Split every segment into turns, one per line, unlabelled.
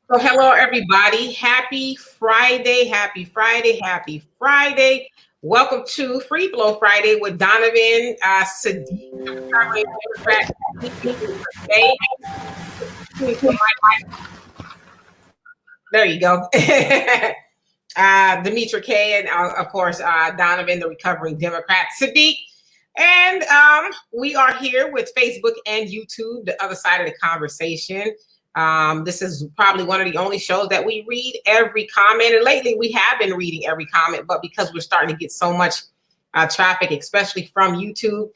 So, hello, everybody. Happy Friday. Happy Friday. Happy Friday. Welcome to Free Flow Friday with Donovan Saadiq, the recovering Democrat. Today, there you go. Demetra K. And, of course, Donovan, the recovering Democrat. Saadiq. And we are here with Facebook and YouTube, the other side of the conversation. This is probably one of the only shows that we read every comment. And lately we have been reading every comment, but because we're starting to get so much traffic, especially from YouTube,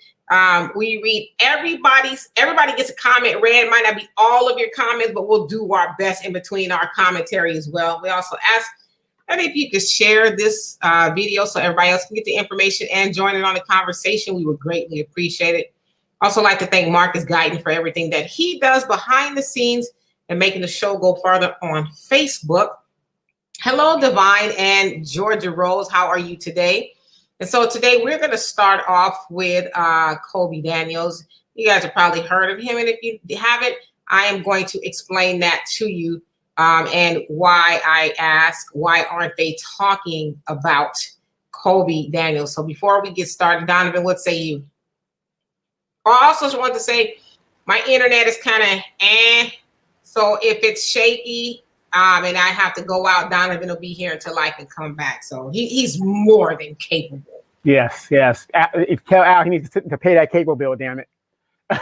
we read everybody gets a comment read. It might not be all of your comments, but we'll do our best in between our commentary as well. We also ask that if you could share this video so everybody else can get the information and join in on the conversation, we would greatly appreciate it. Also like to thank Marcus Guyton for everything that he does behind the scenes and making the show go farther on Facebook. Hello, Divine and Georgia Rose. How are you today? And so today we're going to start off with Coby Daniels. You guys have probably heard of him. And if you haven't, I am going to explain that to you and why I ask, why aren't they talking about Coby Daniels? So before we get started, Donovan, what say you? I also just want to say my internet is kind of so if it's shaky and I have to go out, Donovan will be here until I can come back. So he's more than capable.
Yes. Tell Al he needs to pay that cable bill, damn it.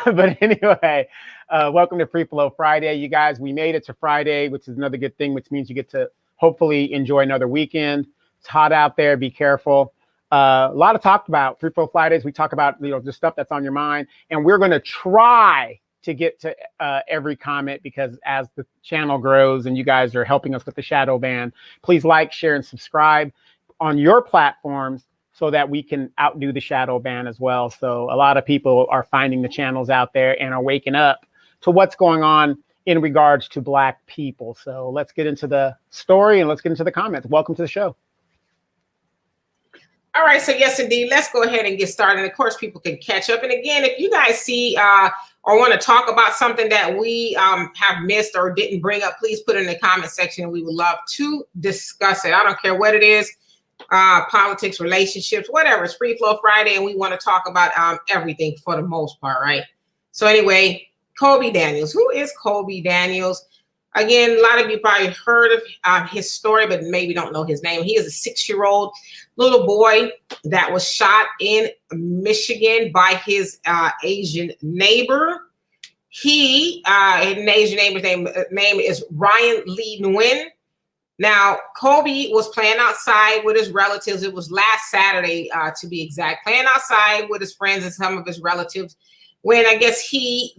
But anyway, welcome to Free Flow Friday. You guys, we made it to Friday, which is another good thing, which means you get to hopefully enjoy another weekend. It's hot out there. Be careful. A lot of talk about Free Flow Fridays. We talk about the stuff that's on your mind, and we're going to try to get to every comment, because as the channel grows and you guys are helping us with the shadow ban, please like, share, and subscribe on your platforms so that we can outdo the shadow ban as well. So a lot of people are finding the channels out there and are waking up to what's going on in regards to Black people. So let's get into the story and let's get into the comments. Welcome to the show.
All right, so yes, indeed. Let's go ahead and get started. And of course, people can catch up. And again, if you guys see or want to talk about something that we have missed or didn't bring up, please put it in the comment section, and we would love to discuss it. I don't care what it is, politics, relationships, whatever. It's Free Flow Friday, and we want to talk about everything for the most part, right? So anyway, Coby Daniels. Who is Coby Daniels? Again, a lot of you probably heard of his story, but maybe don't know his name. He is a 6-year-old little boy that was shot in Michigan by his Asian neighbor. His Asian neighbor's name is Ryan Lee Nguyen. Now, Coby was playing outside with his relatives. It was last Saturday, to be exact, playing outside with his friends and some of his relatives, when I guess he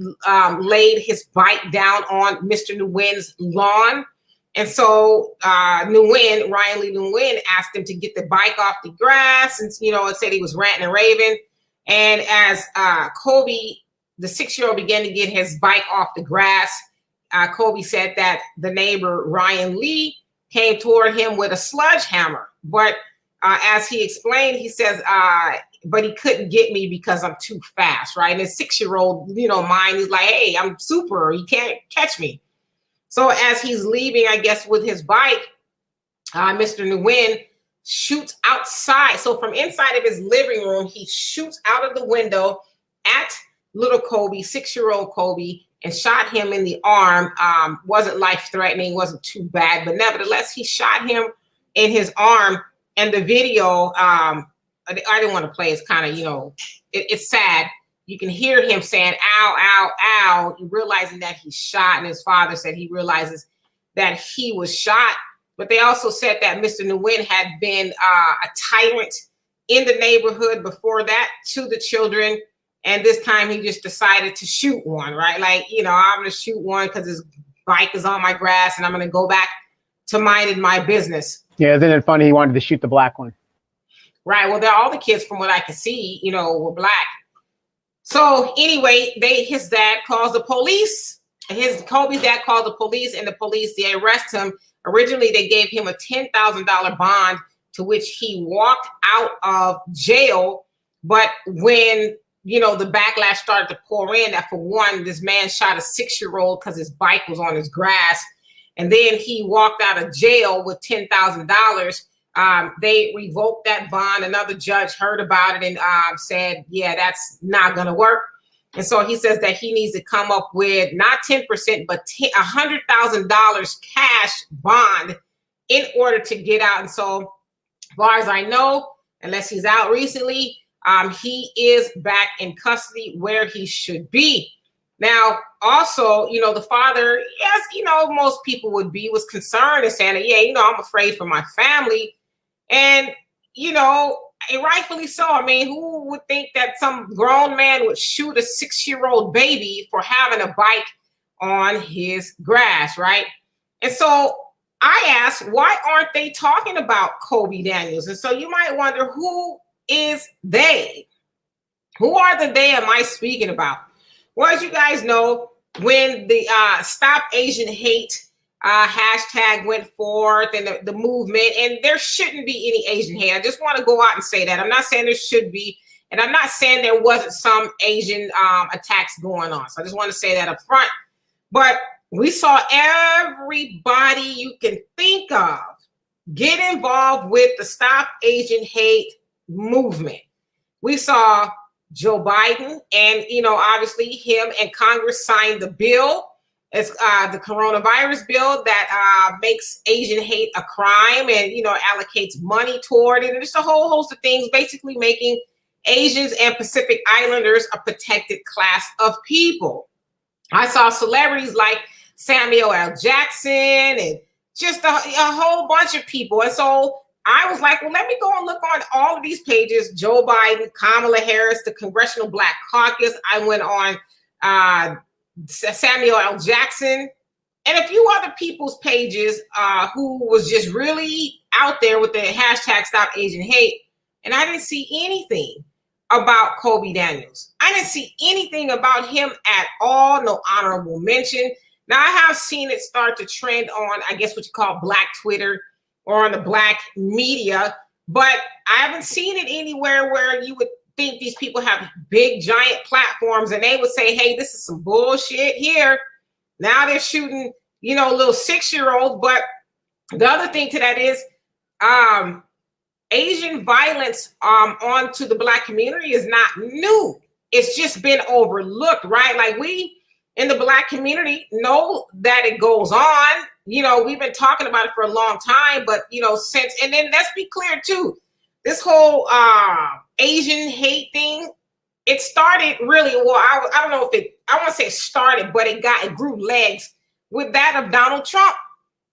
laid his bike down on Mr. Nguyen's lawn. And so Ryan Lee Nguyen asked him to get the bike off the grass, and it said he was ranting and raving. And as Coby, the 6-year-old, began to get his bike off the grass, Coby said that the neighbor, Ryan Lee, came toward him with a sledgehammer. But as he explained, he says, but he couldn't get me because I'm too fast, right? And his 6-year-old, mind is like, hey, I'm super, you can't catch me. So as he's leaving, I guess, with his bike, Mr. Nguyen shoots outside. So from inside of his living room, he shoots out of the window at little Coby, 6-year-old Coby, and shot him in the arm. Wasn't life-threatening, wasn't too bad, but nevertheless, he shot him in his arm. And the video, I didn't want to play. It's kind of, it's sad. You can hear him saying, ow, ow, ow, realizing that he's shot. And his father said he realizes that he was shot. But they also said that Mr. Nguyen had been a tyrant in the neighborhood before that to the children. And this time he just decided to shoot one, right? Like, I'm going to shoot one because his bike is on my grass and I'm going to go back to minding my business.
Yeah, isn't it funny? He wanted to shoot the black one.
Right. Well, all the kids, from what I can see, were Black. So anyway, his dad calls the police. Coby's dad called the police, and the police, they arrest him. Originally, they gave him a $10,000 bond, to which he walked out of jail. But when, the backlash started to pour in, that for one, this man shot a 6-year-old because his bike was on his grass. and then he walked out of jail with $10,000. They revoked that bond. Another judge heard about it and said, yeah, that's not going to work. And so he says that he needs to come up with not 10%, but $100,000 cash bond in order to get out. And so, as far as I know, unless he's out recently, he is back in custody where he should be. Now, also, the father, yes, most people would be, was concerned and saying, yeah, I'm afraid for my family. And, and rightfully so. I mean, who would think that some grown man would shoot a 6-year-old baby for having a bike on his grass, right? And so I asked, why aren't they talking about Coby Daniels? And so you might wonder, who is they? Who are the they am I speaking about? Well, as you guys know, when the Stop Asian Hate hashtag went forth and the movement, and there shouldn't be any Asian hate. I just want to go out and say that. I'm not saying there should be, and I'm not saying there wasn't some Asian attacks going on. So I just want to say that up front. But we saw everybody you can think of get involved with the Stop Asian Hate movement. We saw Joe Biden, and obviously him and Congress signed the bill. It's the coronavirus bill that makes Asian hate a crime and, allocates money toward it. And just a whole host of things, basically making Asians and Pacific Islanders a protected class of people. I saw celebrities like Samuel L. Jackson and just a whole bunch of people. And so I was like, well, let me go and look on all of these pages. Joe Biden, Kamala Harris, the Congressional Black Caucus. I went on Samuel L. Jackson, and a few other people's pages who was just really out there with the hashtag Stop Asian Hate. And I didn't see anything about Coby Daniels. I didn't see anything about him at all. No honorable mention. Now, I have seen it start to trend on, I guess, what you call Black Twitter or on the Black media, but I haven't seen it anywhere where you would think these people have big giant platforms and they would say, hey, this is some bullshit here. Now they're shooting, little 6-year-olds. But the other thing to that is Asian violence onto the Black community is not new. It's just been overlooked, right? Like, we in the Black community know that it goes on. We've been talking about it for a long time, but since, and then let's be clear too, this whole Asian hate thing, it started really, well, I don't know if I want to say it started, but it grew legs with that of Donald Trump.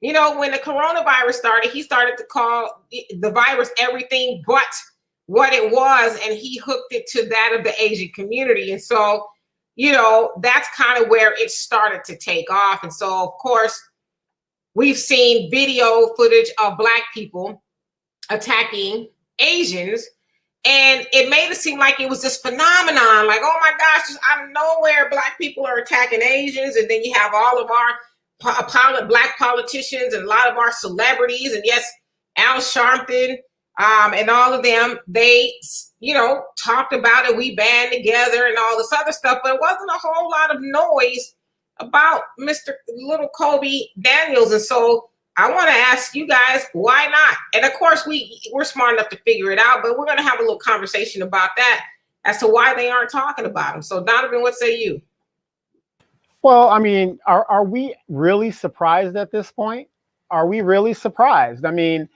When the coronavirus started, he started to call the virus everything but what it was, and he hooked it to that of the Asian community. And so, that's kind of where it started to take off. And so, of course, we've seen video footage of Black people attacking Asians, and it made it seem like it was this phenomenon, like, oh my gosh, just out of nowhere, Black people are attacking Asians. And then you have all of our Black politicians and a lot of our celebrities, and yes, Al Sharpton and all of them, they, talked about it, we band together and all this other stuff, but it wasn't a whole lot of noise about Mr. Little Coby Daniels. And so I want to ask you guys, why not? And of course, we're smart enough to figure it out, but we're going to have a little conversation about that as to why they aren't talking about him. So Donovan, what say you?
Well, I mean, are we really surprised at this point? Are we really surprised? I mean,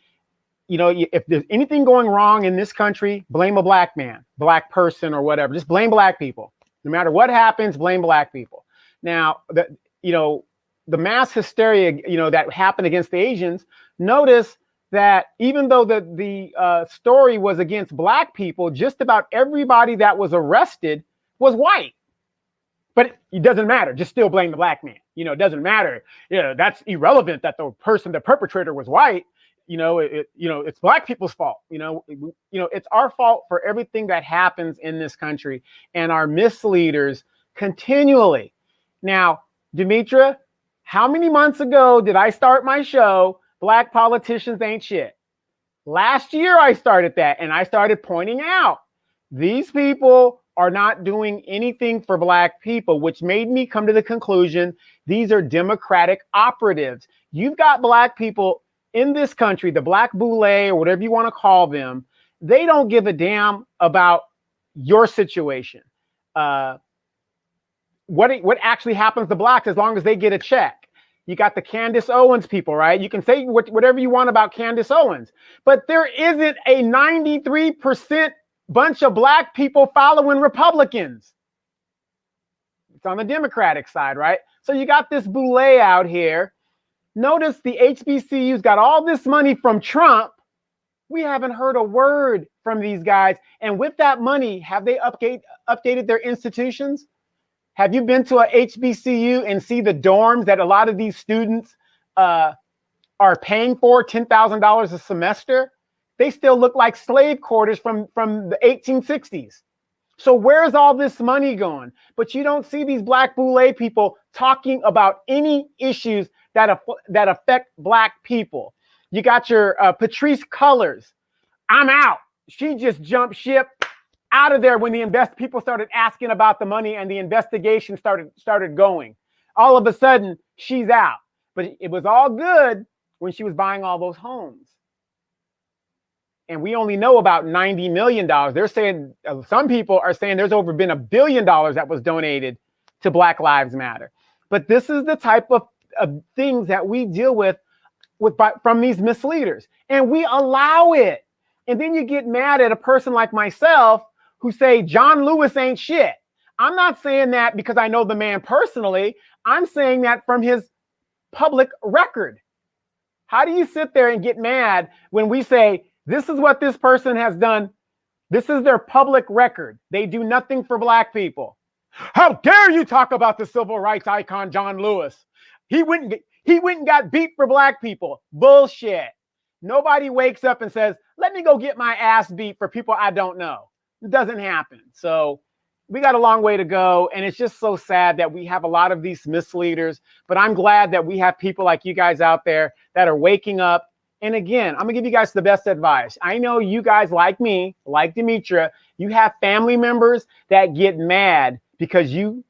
if there's anything going wrong in this country, blame a Black man, Black person, or whatever. Just blame Black people. No matter what happens, blame Black people. Now, the mass hysteria, that happened against the Asians, notice that even though the story was against Black people, just about everybody that was arrested was white. But it doesn't matter. Just still blame the Black man. It doesn't matter. That's irrelevant that the perpetrator was white. It's Black people's fault. It's our fault for everything that happens in this country and our misleaders continually. Now, Demetra, how many months ago did I start my show, Black Politicians Ain't Shit? Last year I started that, and I started pointing out these people are not doing anything for Black people, which made me come to the conclusion these are Democratic operatives. You've got black people in this country, the black boule or whatever you want to call them. They don't give a damn about your situation. What actually happens to blacks as long as they get a check. You got the Candace Owens people, right? You can say whatever you want about Candace Owens, but there isn't a 93% bunch of black people following Republicans. It's on the Democratic side, right? So you got this boule out here. Notice the HBCUs got all this money from Trump. We haven't heard a word from these guys. And with that money, have they updated their institutions? Have you been to a HBCU and see the dorms that a lot of these students are paying for, $10,000 a semester? They still look like slave quarters from the 1860s. So where's all this money going? But you don't see these black boule people talking about any issues that affect black people. You got your Patrice Cullors. I'm out. She just jumped ship out of there when the people started asking about the money and the investigation started going. All of a sudden, she's out. But it was all good when she was buying all those homes. And we only know about $90 million. They're saying, some people are saying there's been $1 billion that was donated to Black Lives Matter. But this is the type of things that we deal with from these misleaders. And we allow it. And then you get mad at a person like myself who say John Lewis ain't shit. I'm not saying that because I know the man personally. I'm saying that from his public record. How do you sit there and get mad when we say, this is what this person has done? This is their public record. They do nothing for black people. How dare you talk about the civil rights icon, John Lewis? He went and got beat for black people. Bullshit. Nobody wakes up and says, let me go get my ass beat for people I don't know. It doesn't happen. So we got a long way to go. And it's just so sad that we have a lot of these misleaders. But I'm glad that we have people like you guys out there that are waking up. And again, I'm going to give you guys the best advice. I know you guys like me, like Demetra, you have family members that get mad because you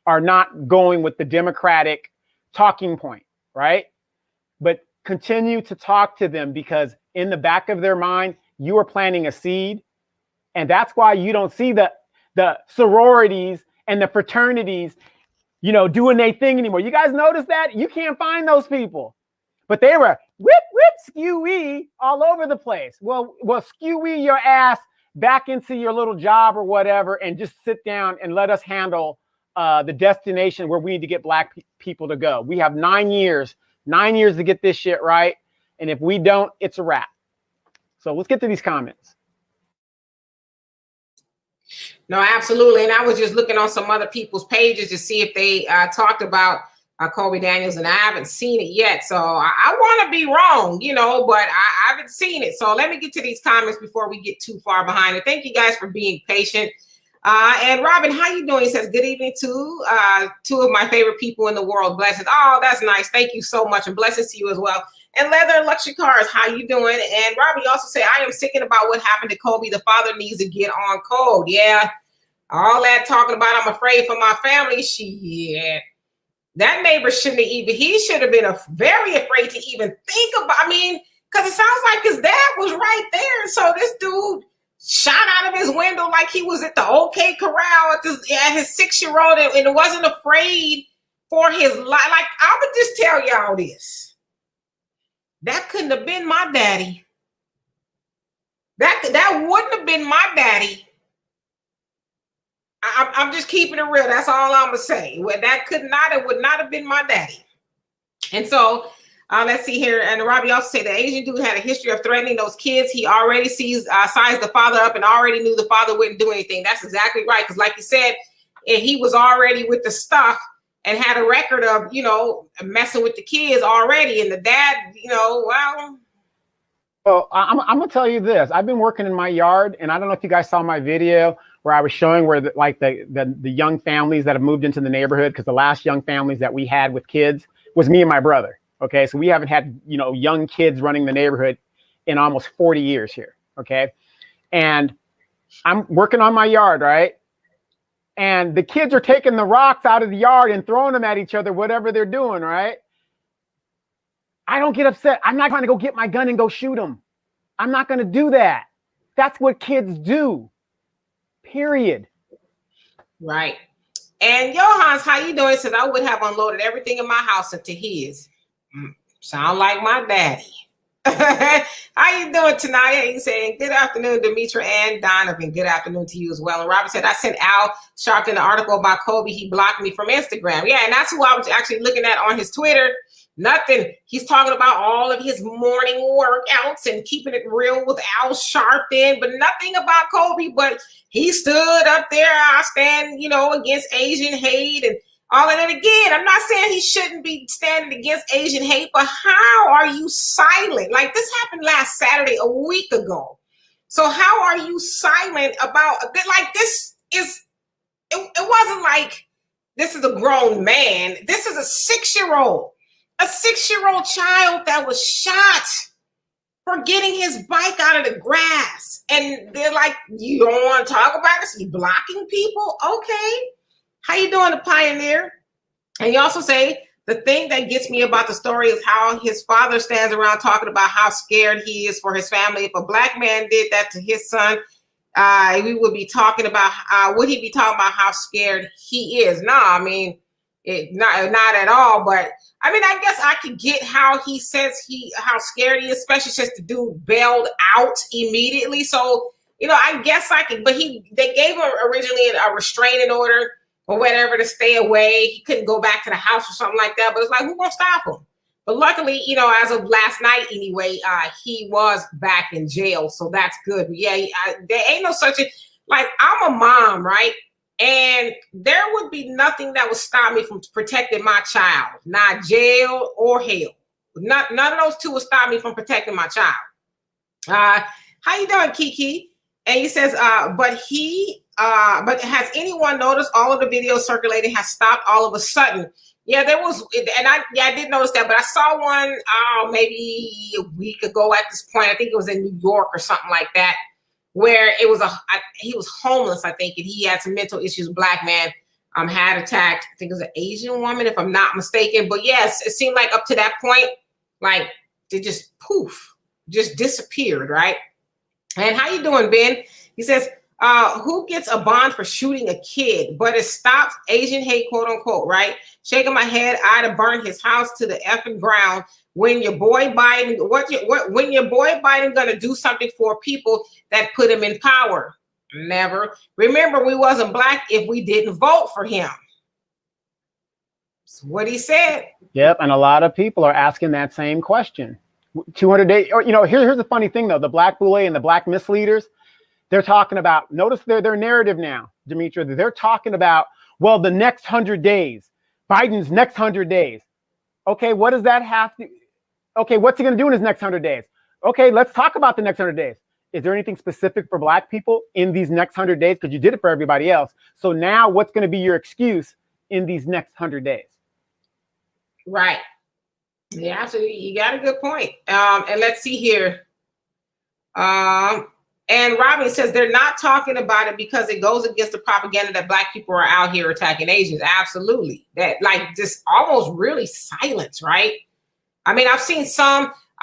are not going with the Democratic talking point, right? But continue to talk to them because in the back of their mind, you are planting a seed. And that's why you don't see the sororities and the fraternities, doing their thing anymore. You guys notice that? You can't find those people. But they were whip, skew-wee all over the place. Well, skew-wee your ass back into your little job or whatever and just sit down and let us handle the destination where we need to get black people to go. We have 9 years to get this shit right. And if we don't, it's a wrap. So let's get to these comments.
No, absolutely. And I was just looking on some other people's pages to see if they talked about Coby Daniels, and I haven't seen it yet. So I want to be wrong, but I haven't seen it. So let me get to these comments before we get too far behind it. Thank you guys for being patient. And Robin, how you doing? He says, good evening to two of my favorite people in the world. Blessings. Oh, that's nice. Thank you so much. And blessings to you as well. And Leather Luxury Cars, how you doing? And Robin, you also say, I am sickened about what happened to Coby. The father needs to get on code. Yeah. All that talking about, I'm afraid for my family. Shit. That neighbor he should have been very afraid to even think about, because it sounds like his dad was right there. And so this dude shot out of his window like he was at the OK Corral at his 6-year-old and wasn't afraid for his life. Like, I would just tell y'all this. That couldn't have been my daddy. That wouldn't have been my daddy. I'm just keeping it real. That's all I'm gonna say. It would not have been my daddy. And so let's see here. And Robbie also said the Asian dude had a history of threatening those kids. He already sized the father up and already knew the father wouldn't do anything. That's exactly right. Because like you said, he was already with the stuff and had a record of, messing with the kids already. And the dad, well.
Well, I'm gonna tell you this. I've been working in my yard, and I don't know if you guys saw my video where I was showing where the young families that have moved into the neighborhood, because the last young families that we had with kids was me and my brother. Okay, so we haven't had young kids running the neighborhood in almost 40 years here. Okay, and I'm working on my yard, right? And the kids are taking the rocks out of the yard and throwing them at each other, whatever they're doing, right? I don't get upset. I'm not trying to go get my gun and go shoot him. I'm not going to do that. That's what kids do. Period.
Right. And Johans, how you doing? Says I would have unloaded everything in my house into his. Sound like my daddy. How you doing tonight? He's saying good afternoon, Demetra and Donovan. Good afternoon to you as well. And Robert said I sent Al Sharpton an article about Coby. He blocked me from Instagram. Yeah, and that's who I was actually looking at on his Twitter. Nothing. He's talking about all of his morning workouts and keeping it real with Al Sharpton, but nothing about Coby. But he stood up there, I stand, against Asian hate and all of that. Again, I'm not saying he shouldn't be standing against Asian hate, but how are you silent? Like this happened last Saturday, a week ago. So how are you silent about like this is, it wasn't like this is a grown man. This is a 6-year-old. A 6-year-old child that was shot for getting his bike out of the grass. And they're like, you don't want to talk about this? You blocking people? Okay. How you doing, the pioneer? And you also say, the thing that gets me about the story is how his father stands around talking about how scared he is for his family. If a black man did that to his son, we would be talking about, would he be talking about how scared he is? No, I mean, not at all, but I mean, I guess I could get how he says how scared he is, especially since the dude bailed out immediately. So, I guess I could, but they gave him originally a restraining order or whatever to stay away. He couldn't go back to the house or something like that, but it's like, who's gonna stop him? But luckily, as of last night anyway, he was back in jail. So that's good. But yeah, there ain't no such a, like, I'm a mom, right? And there would be nothing that would stop me from protecting my child, not jail or hell. None of those two would stop me from protecting my child. How you doing, Kiki? And he says, but has anyone noticed all of the videos circulating has stopped all of a sudden? Yeah, there was, and I did notice that, but I saw one maybe a week ago at this point. I think it was in New York or something like that, where it was he was homeless, I think, and he had some mental issues. Black man had attacked, I think it was an Asian woman, if I'm not mistaken. But yes, it seemed like up to that point, like they just just disappeared, right? And how you doing, Ben? He says, who gets a bond for shooting a kid, but it stops Asian hate, quote unquote, right? Shaking my head, I'd have burned his house to the effing ground. When your boy Biden, when your boy Biden gonna do something for people that put him in power? Never. Remember, we wasn't black if we didn't vote for him. That's what he said.
Yep, and a lot of people are asking that same question. 200 days, or here's the funny thing though: the black boule and the black misleaders, they're talking about. Notice their narrative now, Demetra. They're talking about, well, the next 100 days, Biden's next 100 days. Okay, what does that have to? Okay, what's he going to do in his next 100 days? Okay, let's talk about the next 100 days. Is there anything specific for black people in these next 100 days? Because you did it for everybody else. So now what's going to be your excuse in these next 100 days?
Right. Yeah, absolutely. You got a good point. And let's see here. And Robin says they're not talking about it because it goes against the propaganda that black people are out here attacking Asians. Absolutely. That, like, just almost really silence, right? I mean, I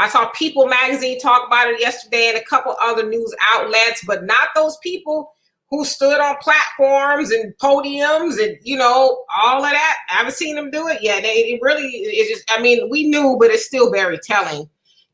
saw People magazine talk about it yesterday and a couple other news outlets, but not those people who stood on platforms and podiums and, all of that. I haven't seen them do it yet. It really is just, I mean, we knew, but it's still very telling.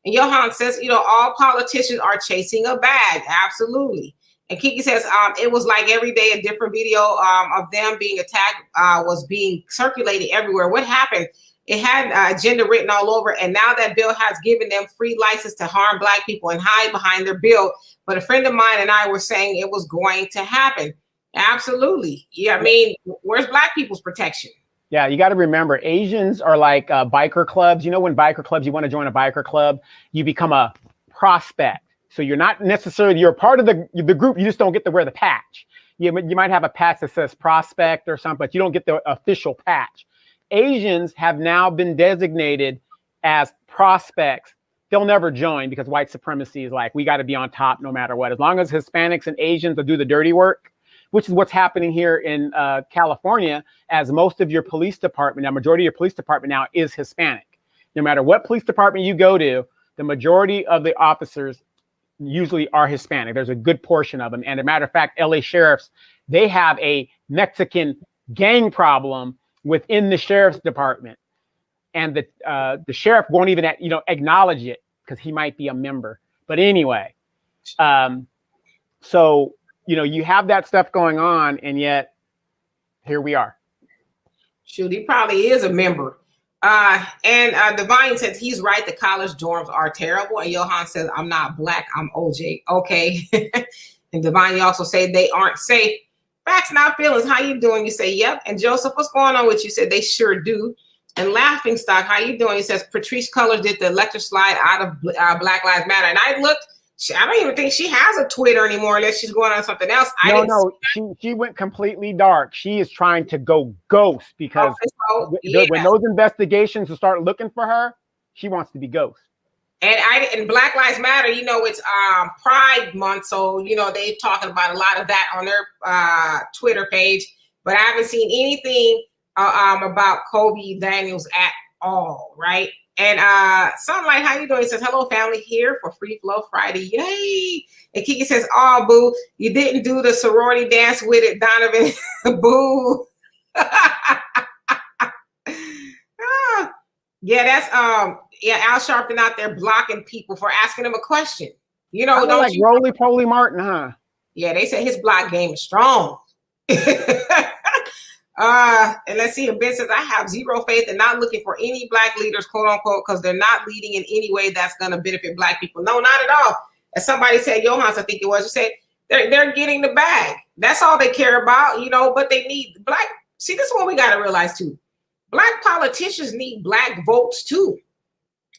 And Johan says, all politicians are chasing a bag. Absolutely. And Kiki says, it was like every day a different video of them being attacked was being circulated everywhere. What happened? It had agenda written all over. And now that bill has given them free license to harm black people and hide behind their bill. But a friend of mine and I were saying it was going to happen. Absolutely. Yeah, I mean, where's black people's protection?
Yeah, you got to remember, Asians are like biker clubs. When biker clubs, you want to join a biker club, you become a prospect. So you're not necessarily, you're a part of the group, you just don't get to wear the patch. You might have a patch that says prospect or something, but you don't get the official patch. Asians have now been designated as prospects. They'll never join because white supremacy is like, we got to be on top no matter what. As long as Hispanics and Asians will do the dirty work, which is what's happening here in California, as most of your police department, now majority of your police department now is Hispanic. No matter what police department you go to, the majority of the officers usually are Hispanic. There's a good portion of them. And as a matter of fact, LA sheriffs, they have a Mexican gang problem within the sheriff's department. And the sheriff won't even, acknowledge it because he might be a member. But anyway, so, you have that stuff going on, and yet here we are.
Shoot, he probably is a member. And Divine says he's right. The college dorms are terrible. And Johan says, I'm not black, I'm OJ. Okay. And Divine, you also say they aren't safe. Facts, not feelings. How you doing? You say, yep. And Joseph, what's going on with you? Said they sure do. And Laughing Stock, how you doing? He says Patrice Cullors did the electric slide out of Black Lives Matter. And I looked, I don't even think she has a Twitter anymore unless she's going on something else.
No, she went completely dark. She is trying to go ghost because when those investigations will start looking for her, she wants to be ghost.
And Black Lives Matter, it's Pride Month, so they're talking about a lot of that on their Twitter page. But I haven't seen anything about Coby Daniels at all, right? And Sunlight, how you doing? He says, hello, family, here for Free Flow Friday. Yay. And Kiki says, oh, boo, you didn't do the sorority dance with it, Donovan. Boo. Yeah, that's Al Sharpton out there blocking people for asking him a question. Don't
like Roly Poly Martin, huh?
Yeah, they say his block game is strong. And let's see. And Ben says, I have zero faith and not looking for any black leaders, quote unquote, because they're not leading in any way that's going to benefit black people. No, not at all. As somebody said, Johans, I think it was, you said they're getting the bag. That's all they care about, but they need black. See, this is what we got to realize too. Black politicians need black votes too.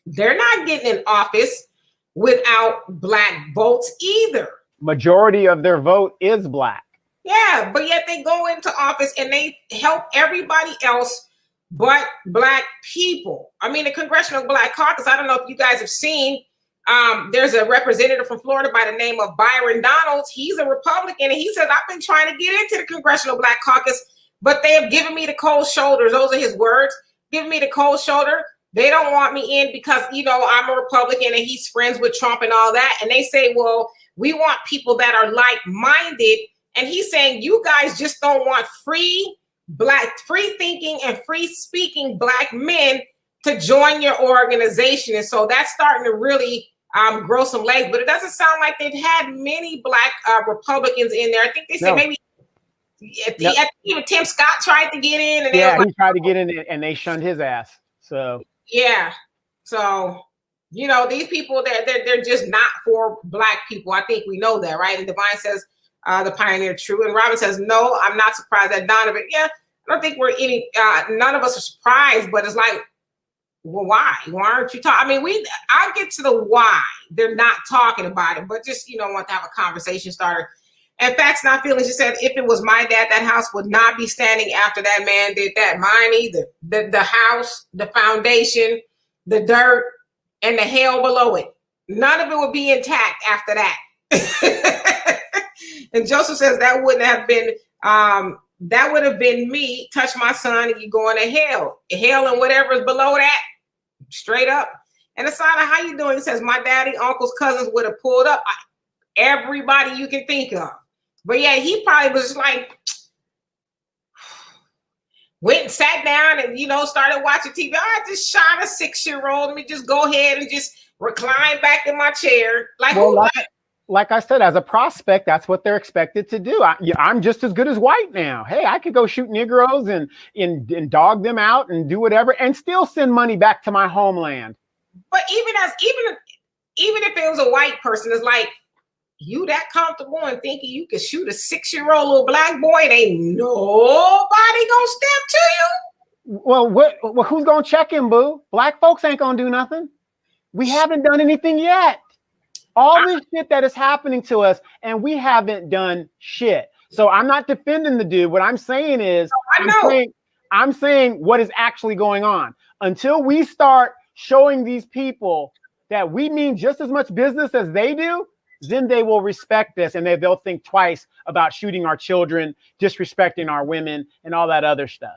They're not getting in office without black votes either.
Majority of their vote is black.
Yeah, but yet they go into office and they help everybody else but black people. I mean, the Congressional Black Caucus, I don't know if you guys have seen, there's a representative from Florida by the name of Byron Donalds. He's a Republican, and he says, I've been trying to get into the Congressional Black Caucus, but they have given me the cold shoulders. Those are his words. Giving me the cold shoulder. They don't want me in because, I'm a Republican and he's friends with Trump and all that. And they say, well, we want people that are like-minded. And he's saying, you guys just don't want free thinking and free speaking black men to join your organization. And so that's starting to really grow some legs. But it doesn't sound like they've had many black Republicans in there. I think they said maybe even Tim Scott tried to get in. And
he tried to get in and they shunned his ass. So
yeah. So, these people, they're just not for black people. I think we know that, right? And Divine says, the pioneer true. And Robin says, no, I'm not surprised at Donovan. Yeah, I don't think none of us are surprised, but it's like, well, why? Why aren't you talking? I mean, I'll get to the why they're not talking about it, but just, want to have a conversation starter. And Facts Not Feelings, she said, if it was my dad, that house would not be standing after that man did that. Mine either. The house, the foundation, the dirt, and the hell below it. None of it would be intact after that. And Joseph says that wouldn't have been, that would have been me, touch my son, and you going to hell. Hell and whatever's below that, straight up. And Asana, how you doing? He says, my daddy, uncles, cousins would have pulled up everybody you can think of. But yeah, he probably was like, went and sat down and, started watching TV. I just shot a 6-year-old. Let me just go ahead and just recline back in my chair.
Like I said, as a prospect, that's what they're expected to do. I'm just as good as white now. Hey, I could go shoot Negroes and dog them out and do whatever and still send money back to my homeland.
But even if it was a white person, it's like, you that comfortable and thinking you could shoot a 6-year-old little black boy and ain't nobody gonna step to you?
Well, who's gonna check him, boo? Black folks ain't gonna do nothing. We haven't done anything yet. All this shit that is happening to us, and we haven't done shit. So I'm not defending the dude. What I'm saying is, I'm saying what is actually going on. Until we start showing these people that we mean just as much business as they do, then they will respect us, and they'll think twice about shooting our children, disrespecting our women, and all that other stuff.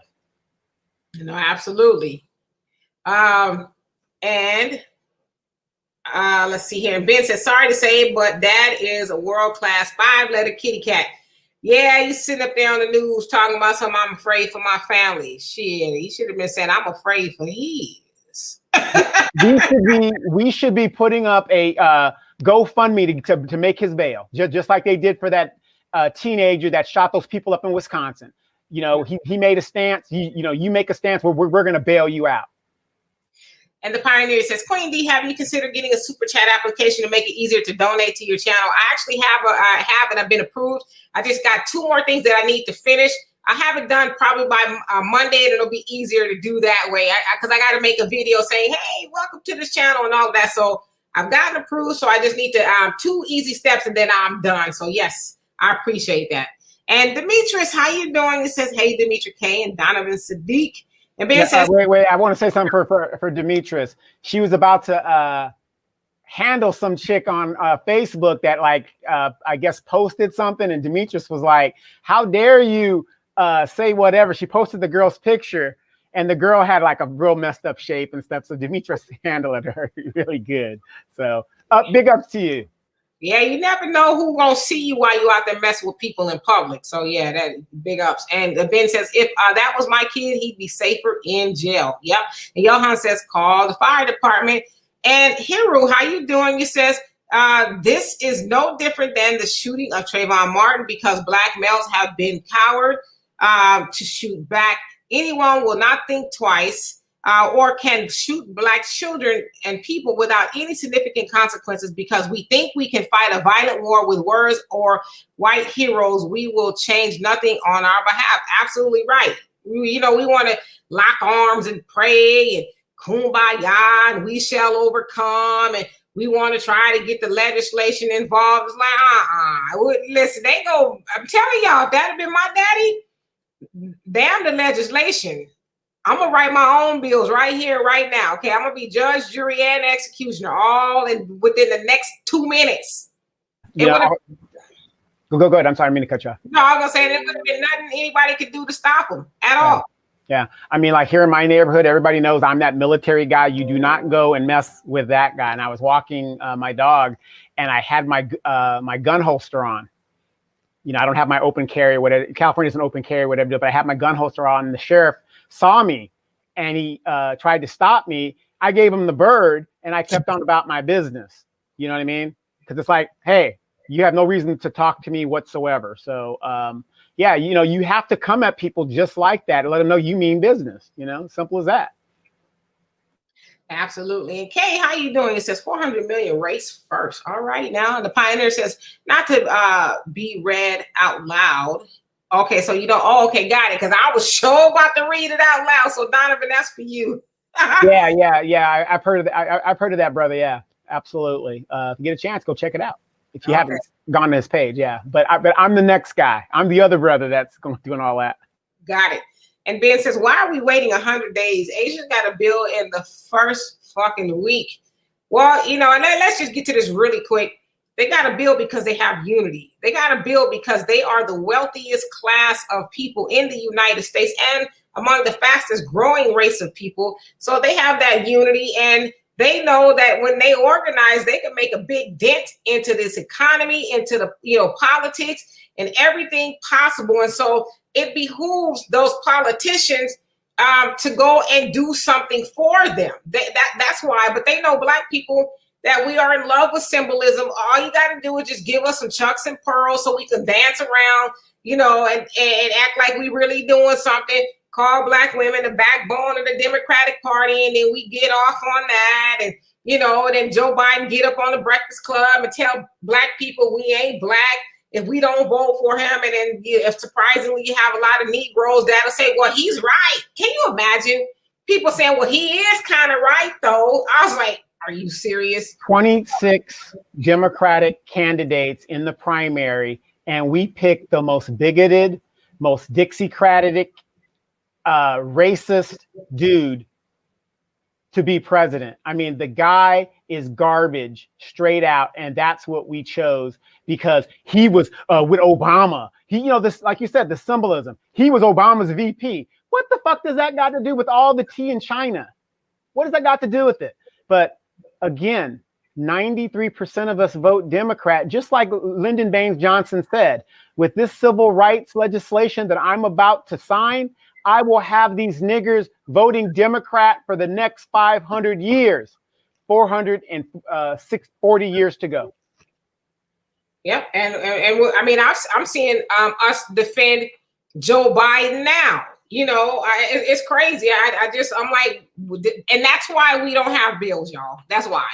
Absolutely. And let's see here. And Ben says, sorry to say, but that is a world-class 5-letter kitty cat. Yeah, he's sitting up there on the news talking about something. I'm afraid for my family. Shit, he should have been saying, I'm afraid for his.
we should be putting up a GoFundMe to make his bail, just like they did for that teenager that shot those people up in Wisconsin. You know, he made a stance. You make a stance where we're going to bail you out.
And the Pioneer says, Queen D, have you considered getting a super chat application to make it easier to donate to your channel? I actually have and I've been approved. I just got 2 more things that I need to finish. I have it done probably by Monday, and it'll be easier to do that way. Because I got to make a video saying, hey, welcome to this channel and all of that. So I've gotten approved. So I just need to 2 easy steps and then I'm done. So yes, I appreciate that. And Demetrius, how you doing? It says, hey, Demetri K and Donovan Saadiq. And Ben says,
wait, I want to say something for Demetrius. She was about to handle some chick on Facebook that I guess posted something, and Demetrius was like, how dare you say whatever. She posted the girl's picture, and the girl had like a real messed up shape and stuff. So Demetrius handled her really good. So big ups to you.
Yeah, you never know who's gonna see you while you out there messing with people in public. So yeah, that big ups. And Ben says, if that was my kid, he'd be safer in jail. Yep. And Johan says, call the fire department. And Hiru, how you doing? He says, this is no different than the shooting of Trayvon Martin, because black males have been coward to shoot back. Anyone will not think twice. Or can shoot black children and people without any significant consequences because we think we can fight a violent war with words or white heroes. We will change nothing on our behalf. Absolutely right. We want to lock arms and pray and kumbaya and we shall overcome. And we want to try to get the legislation involved. It's like, listen, I'm telling y'all, if that had been my daddy, damn the legislation. I'm going to write my own bills right here, right now. Okay, I'm going to be judge, jury, and executioner all within the next 2 minutes.
Go ahead. I'm sorry, I didn't mean to cut you off.
No, I was going to say there would have been nothing anybody could do to stop them at all.
Yeah, I mean, like here in my neighborhood, everybody knows I'm that military guy. You do not go and mess with that guy. And I was walking my dog, and I had my gun holster on. I don't have my open carry, whatever. California's an open carry, whatever, but I have my gun holster on, and the sheriff saw me and he tried to stop me. I gave him the bird and I kept on about my business. You know what I mean? Because it's like, hey, you have no reason to talk to me whatsoever. So yeah, you have to come at people just like that and let them know you mean business. Simple as that.
Absolutely. And Kay, how you doing? It says 400 million race first. All right. Now the Pioneer says not to be read out loud. Okay, so you don't. Oh, okay, got it. Because I was sure about to read it out loud. So Donovan, that's for you.
Yeah. I've heard of that. I've heard of that, brother. Yeah, absolutely. If you get a chance, go check it out. If you haven't gone to his page, yeah. But I'm the next guy. I'm the other brother that's doing all that.
Got it. And Ben says, why are we waiting 100 days? Asia's got a bill in the first fucking week. Well, and let's just get to this really quick. They got a bill because they have unity. They got a bill because they are the wealthiest class of people in the United States and among the fastest growing race of people. So they have that unity, and they know that when they organize, they can make a big dent into this economy, into the politics and everything possible. And so it behooves those politicians to go and do something for them. That's why. But they know black people that we are in love with symbolism. All you got to do is just give us some chucks and pearls so we can dance around, and act like we really doing something. Call black women the backbone of the Democratic Party, and then we get off on that. And, and then Joe Biden get up on the Breakfast Club and tell black people we ain't black if we don't vote for him. And then if surprisingly you have a lot of Negroes that'll say, well, he's right. Can you imagine people saying, well, he is kind of right, though? I was like, are you serious?
26 Democratic candidates in the primary, and we picked the most bigoted, most Dixiecratic, racist dude to be president. I mean, the guy is garbage straight out, and that's what we chose because he was with Obama. He, this, like you said, the symbolism. He was Obama's VP. What the fuck does that got to do with all the tea in China? What does that got to do with it? But again, 93% of us vote Democrat, just like Lyndon Baines Johnson said. With this civil rights legislation that I'm about to sign, I will have these niggers voting Democrat for the next 500 years, 440 years to go.
Yep, and I mean, I'm seeing us defend Joe Biden now. You know, it's crazy. I'm like, and that's why we don't have bills, y'all. That's why.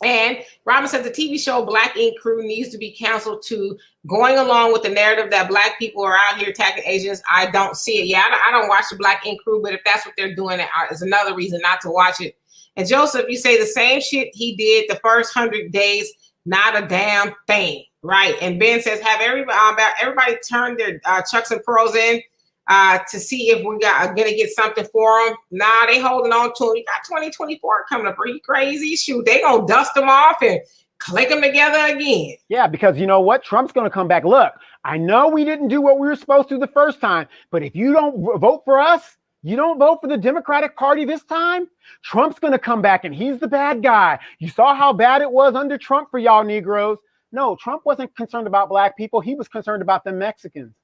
And Robin says the TV show Black Ink Crew needs to be canceled to going along with the narrative that Black people are out here attacking Asians. I don't see it. Yeah, I don't watch the Black Ink Crew, but if that's what they're doing, it's another reason not to watch it. And Joseph, you say the same shit he did the first 100 days, not a damn thing, right? And Ben says, have everybody turn their Chucks and Pearls in to see if we are gonna get something for them. Nah, they holding on to them. You got 2024 coming up. Are you crazy? Shoot, they gonna dust them off and click them together again.
Yeah, because you know what? Trump's gonna come back. Look, I know we didn't do what we were supposed to the first time, but if you don't vote for us, you don't vote for the Democratic Party this time, Trump's gonna come back and he's the bad guy. You saw how bad it was under Trump for y'all Negroes. No, Trump wasn't concerned about Black people. He was concerned about the Mexicans.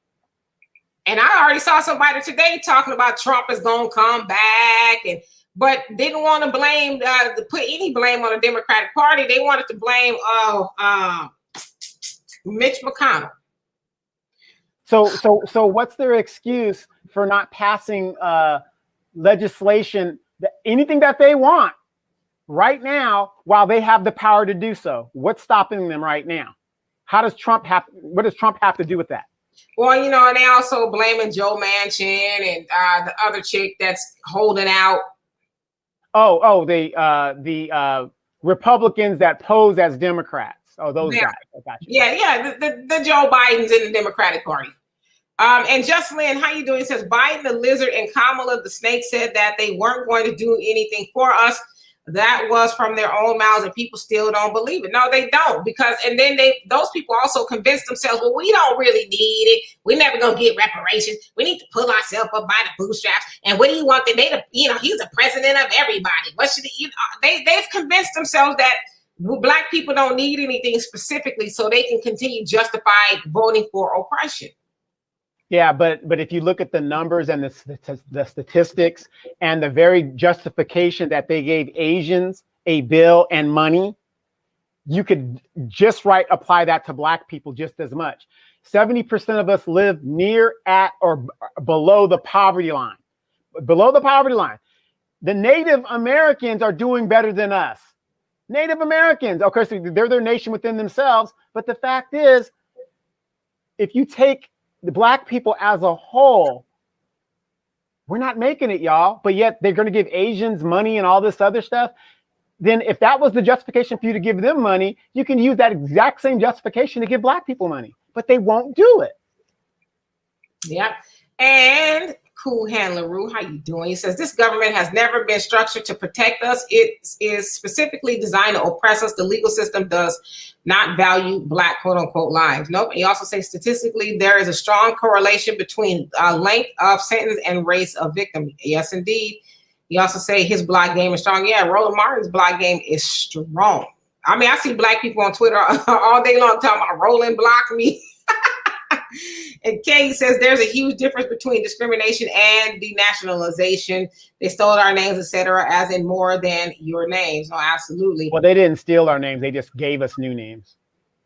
And I already saw somebody today talking about Trump is going to come back, but didn't want to blame, put any blame on the Democratic Party. They wanted to blame Mitch McConnell.
So what's their excuse for not passing legislation, anything that they want right now while they have the power to do so? What's stopping them right now? What does Trump have to do with that?
Well, you know, and they also blaming Joe Manchin and the other chick that's holding out.
The Republicans that pose as Democrats. Oh, those guys. I got you.
Yeah, the Joe Bidens in the Democratic Party. And Jocelyn, how you doing? It says Biden the lizard and Kamala the snake said that they weren't going to do anything for us. That was from their own mouths, and people still don't believe it. No, they don't, because and then those people also convinced themselves, well, we don't really need it. We're never gonna get reparations. We need to pull ourselves up by the bootstraps. And what do you want? He's the president of everybody. What should he? They've convinced themselves that Black people don't need anything specifically, so they can continue justify voting for oppression.
Yeah, but if you look at the numbers and the statistics and the very justification that they gave Asians a bill and money, you could just apply that to Black people just as much. 70% of us live near, at, or below the poverty line. Below the poverty line. The Native Americans are doing better than us. Native Americans, of course, they're their nation within themselves. But the fact is, if you take the Black people as a whole, we're not making it, y'all. But yet they're going to give Asians money and all this other stuff. Then if that was the justification for you to give them money, you can use that exact same justification to give Black people money. But they won't do it.
Yeah. And Cool Hand LaRue, how you doing? He says, this government has never been structured to protect us. It is specifically designed to oppress us. The legal system does not value Black quote unquote lives. Nope. He also says statistically, there is a strong correlation between length of sentence and race of victim. Yes, indeed. He also say his block game is strong. Yeah, Roland Martin's block game is strong. I mean, I see Black people on Twitter all day long talking about Roland block me. And Kay says there's a huge difference between discrimination and denationalization. They stole our names, etc., as in more than your names. No, absolutely.
Well, they didn't steal our names. They just gave us new names.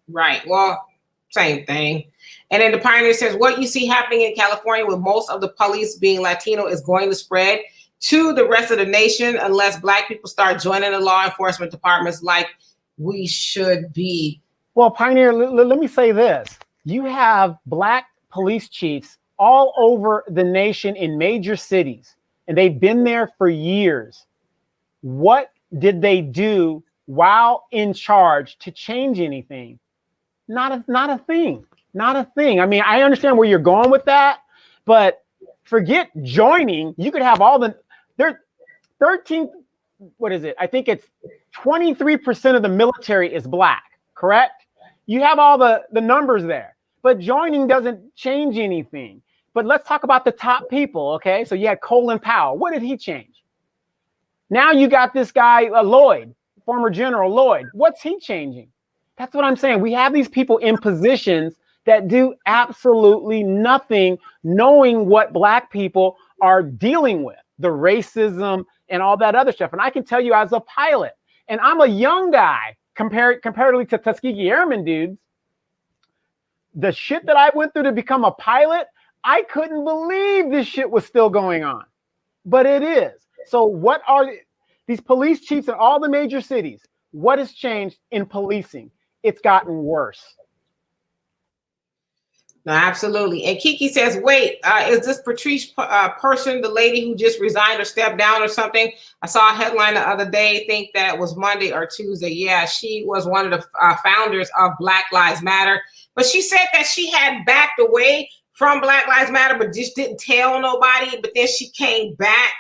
Right. Well, same thing. And then the Pioneer says what you see happening in California with most of the police being Latino is going to spread to the rest of the nation unless Black people start joining the law enforcement departments like we should be.
Well, Pioneer, let me say this. You have Black police chiefs all over the nation in major cities, and they've been there for years. What did they do while in charge to change anything? Not a thing. Not a thing. I mean, I understand where you're going with that, but forget joining. You could have all there 13, what is it? I think it's 23% of the military is Black, correct? You have all the numbers there, but joining doesn't change anything. But let's talk about the top people, okay? So you had Colin Powell. What did he change? Now you got this guy, Lloyd, former General Lloyd. What's he changing? That's what I'm saying. We have these people in positions that do absolutely nothing, knowing what Black people are dealing with, the racism and all that other stuff. And I can tell you as a pilot, and I'm a young guy comparatively to Tuskegee Airmen dudes, the shit that I went through to become a pilot, I couldn't believe this shit was still going on. But it is. So what are these police chiefs in all the major cities? What has changed in policing? It's gotten worse.
No, absolutely. And Kiki says, wait, is this Patrice person, the lady who just resigned or stepped down or something? I saw a headline the other day, I think that was Monday or Tuesday. Yeah, she was one of the founders of Black Lives Matter. But she said that she had backed away from Black Lives Matter, but just didn't tell nobody. But then she came back.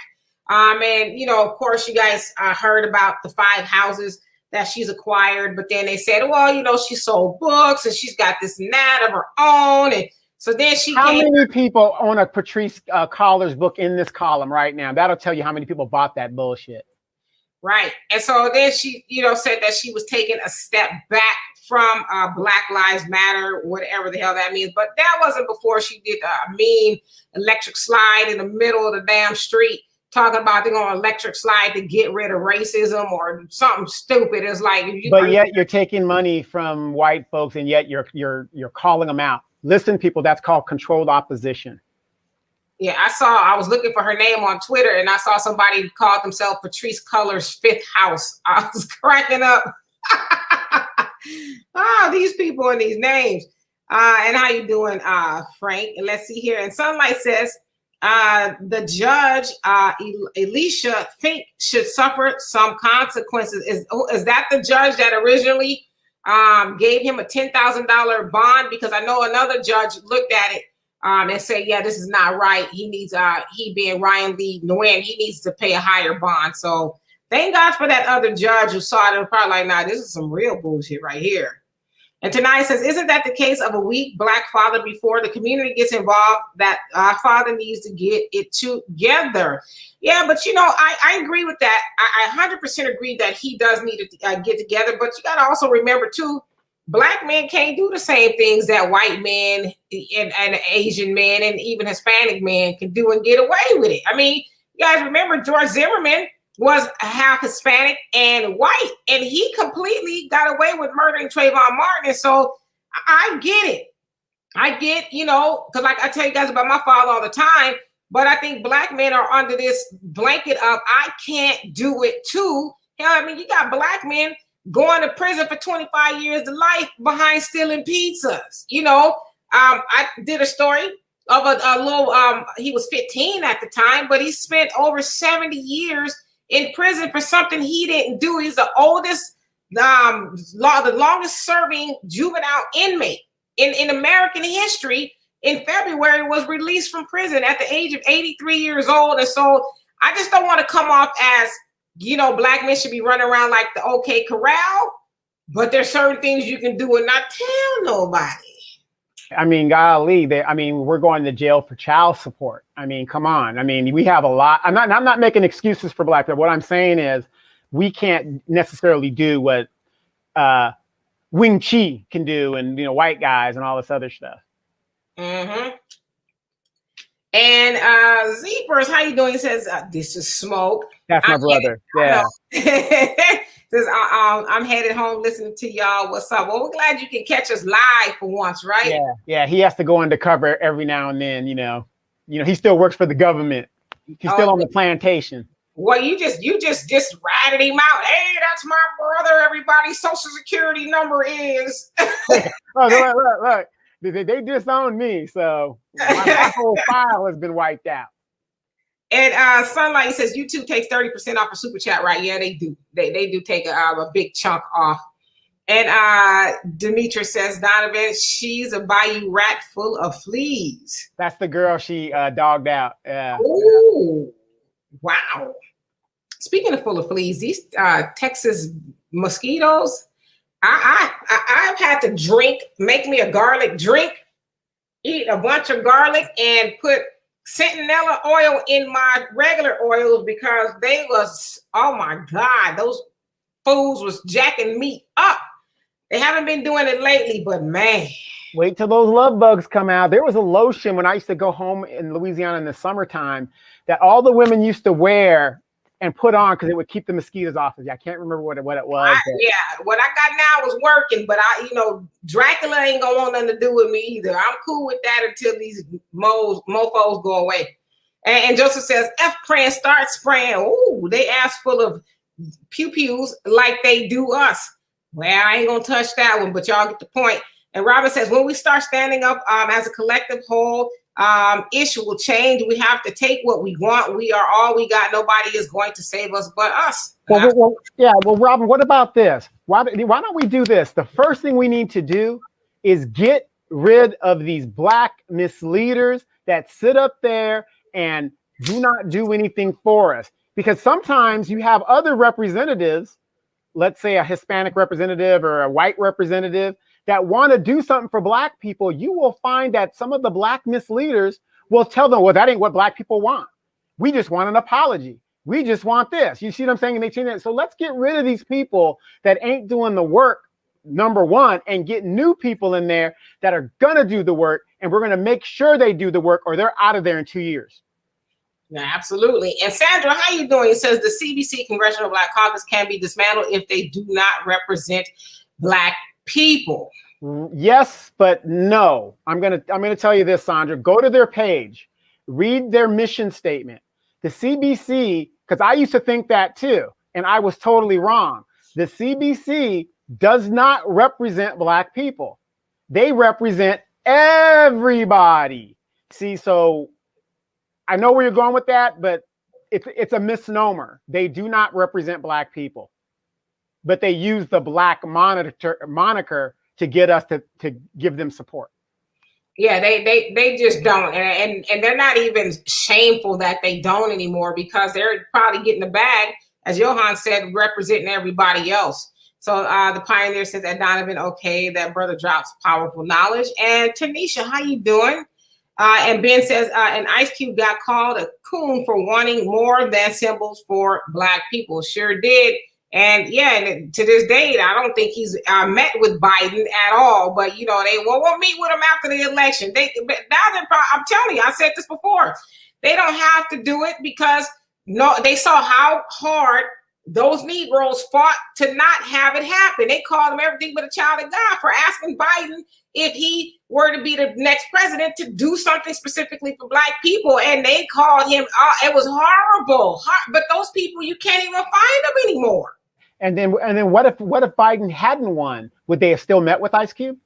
And, you know, of course, you guys heard about the 5 houses that she's acquired, but then they said, well, you know, she sold books and she's got this and that of her own. And so then she
How many people own a Patrice Collar's book in this column right now? That'll tell you how many people bought that bullshit.
Right. And so then she, you know, said that she was taking a step back from Black Lives Matter, whatever the hell that means. But that wasn't before she did a mean electric slide in the middle of the damn street, talking about they're going to electric slide to get rid of racism or something stupid. It's like,
but yet you're taking money from white folks, and yet you're calling them out. Listen, people, that's called controlled opposition.
Yeah, I was looking for her name on Twitter, and I saw somebody called themselves Patrice Collar's Fifth House. I was cracking up. These people and these names. And how you doing, Frank? And let's see here. And Sunlight says, the judge, Alicia Fink, should suffer some consequences. Is that the judge that originally gave him a $10,000 bond? Because I know another judge looked at it and said, yeah, this is not right. He needs, he being Ryan Lee Nguyen, he needs to pay a higher bond. So thank God for that other judge who saw it and was probably like, nah, this is some real bullshit right here. And tonight says, isn't that the case of a weak Black father before the community gets involved, that our father needs to get it together? Yeah, but you know, I agree with that. I 100% agree that he does need to get together. But you got to also remember too, Black men can't do the same things that white men and Asian men and even Hispanic men can do and get away with it. I mean, you guys remember George Zimmerman was half Hispanic and white, and he completely got away with murdering Trayvon Martin. And so I get it. I get, you know, because like I tell you guys about my father all the time, but I think Black men are under this blanket of I can't do it too. Hell, I mean, you got Black men going to prison for 25 years to life behind stealing pizzas. You know, I did a story of a little, he was 15 at the time, but he spent over 70 years in prison for something he didn't do. He's the oldest, the longest serving juvenile inmate in American history. In February, was released from prison at the age of 83 years old. And so I just don't want to come off as, you know, Black men should be running around like the OK Corral, but there's certain things you can do and not tell nobody.
I mean, golly, we're going to jail for child support. I mean, come on. I mean, we have a lot. I'm not making excuses for Black people. What I'm saying is we can't necessarily do what Wing Chi can do and, you know, white guys and all this other stuff. Mm-hmm.
And Zeepers, how you doing? He says, this is Smoke.
That's my brother. Yeah.
Says, I'm headed home listening to y'all. What's up? Well, we're glad you can catch us live for once, right?
Yeah. He has to go undercover every now and then. You know, he still works for the government. He's still on the plantation.
Well, you just ratted him out. Hey, that's my brother. Everybody's social security number is.
Look. They disowned me, so my whole file has been wiped out.
And Sunlight says YouTube takes 30% off of Super Chat, right? Yeah, they do. They do take a big chunk off. And Demetra says, Donovan, she's a bayou rat full of fleas.
That's the girl she dogged out. Yeah.
Ooh, wow. Speaking of full of fleas, these Texas mosquitoes, I've had to make me a garlic drink, eat a bunch of garlic and put Centinela oil in my regular oils because they was, oh my God, those fools was jacking me up. They haven't been doing it lately, but man.
Wait till those love bugs come out. There was a lotion when I used to go home in Louisiana in the summertime that all the women used to wear and put on because it would keep the mosquitoes off of you. I can't remember what it was.
Yeah, what I got now is working, but Dracula ain't gonna want nothing to do with me either. I'm cool with that until these mofos go away. And Joseph says, F praying, start spraying. Ooh, they ass full of pew-pews like they do us. Well, I ain't gonna touch that one, but y'all get the point. And Robert says, when we start standing up as a collective whole, issue will change. We have to take what we want. We are all we got. Nobody is going to save us but us.
Well, Robin, what about this? Why don't we do this? The first thing we need to do is get rid of these black misleaders that sit up there and do not do anything for us. Because sometimes you have other representatives, let's say a Hispanic representative or a white representative, that want to do something for black people. You will find that some of the black misleaders will tell them, well, that ain't what black people want. We just want an apology. We just want this. You see what I'm saying? And they change it. So let's get rid of these people that ain't doing the work, number one, and get new people in there that are going to do the work. And we're going to make sure they do the work or they're out of there in 2 years.
Yeah, absolutely. And Sandra, how you doing? It says the CBC Congressional Black Caucus can be dismantled if they do not represent black people.
Yes, but no. I'm gonna tell you this, Sandra. Go to their page, read their mission statement. The CBC, because I used to think that too, and I was totally wrong. The CBC does not represent black people. They represent everybody. See, so I know where you're going with that, but it's a misnomer. They do not represent black people, but they use the black moniker to get us to give them support.
Yeah, they just don't, and they're not even shameful that they don't anymore because they're probably getting the bag, as Johan said, representing everybody else. So the Pioneer says that Donovan, okay, that brother drops powerful knowledge. And Tanisha, how you doing? And Ben says, an Ice Cube got called a coon for wanting more than symbols for black people. Sure did. And yeah, and to this date, I don't think he's met with Biden at all. But they won't meet with him after the election. I'm telling you, I said this before. They don't have to do it because they saw how hard those Negroes fought to not have it happen. They called him everything but a child of God for asking Biden if he were to be the next president to do something specifically for black people. And they called him, it was horrible. But those people, you can't even find them anymore.
And then what if Biden hadn't won? Would they have still met with Ice Cube?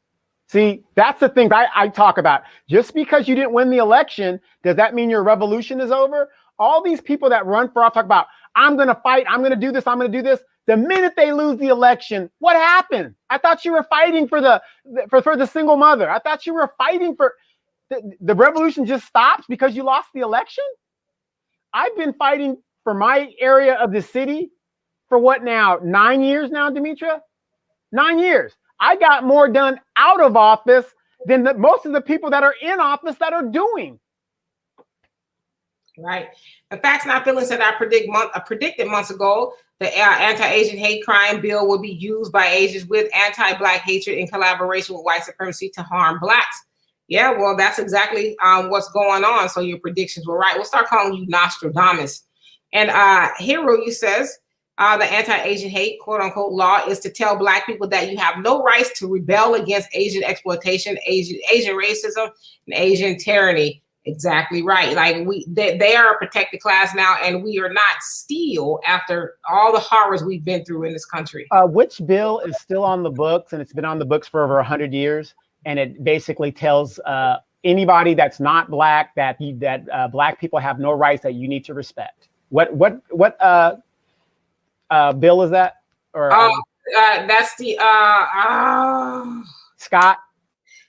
See, that's the thing I talk about. Just because you didn't win the election, does that mean your revolution is over? All these people that run for office talk about, I'm going to fight, I'm going to do this, I'm going to do this. The minute they lose the election, what happened? I thought you were fighting for the single mother. I thought you were fighting for the revolution just stops because you lost the election. I've been fighting for my area of the city for what now? 9 years now, Demetra? 9 years. I got more done out of office than most of the people that are in office that are doing.
Right. The Facts Not Feeling said I predicted months ago the anti-Asian hate crime bill will be used by Asians with anti-black hatred in collaboration with white supremacy to harm blacks. Yeah, well, that's exactly what's going on. So your predictions were right. We'll start calling you Nostradamus. And Hero, you says the anti-Asian hate, quote unquote, law is to tell black people that you have no rights to rebel against Asian exploitation, Asian racism, and Asian tyranny. Exactly right. Like they are a protected class now, and we are not still after all the horrors we've been through in this country.
Which bill is still on the books, and it's been on the books for over 100 years, and it basically tells anybody that's not black that black people have no rights that you need to respect. What bill is that? Or
that's the
Scott.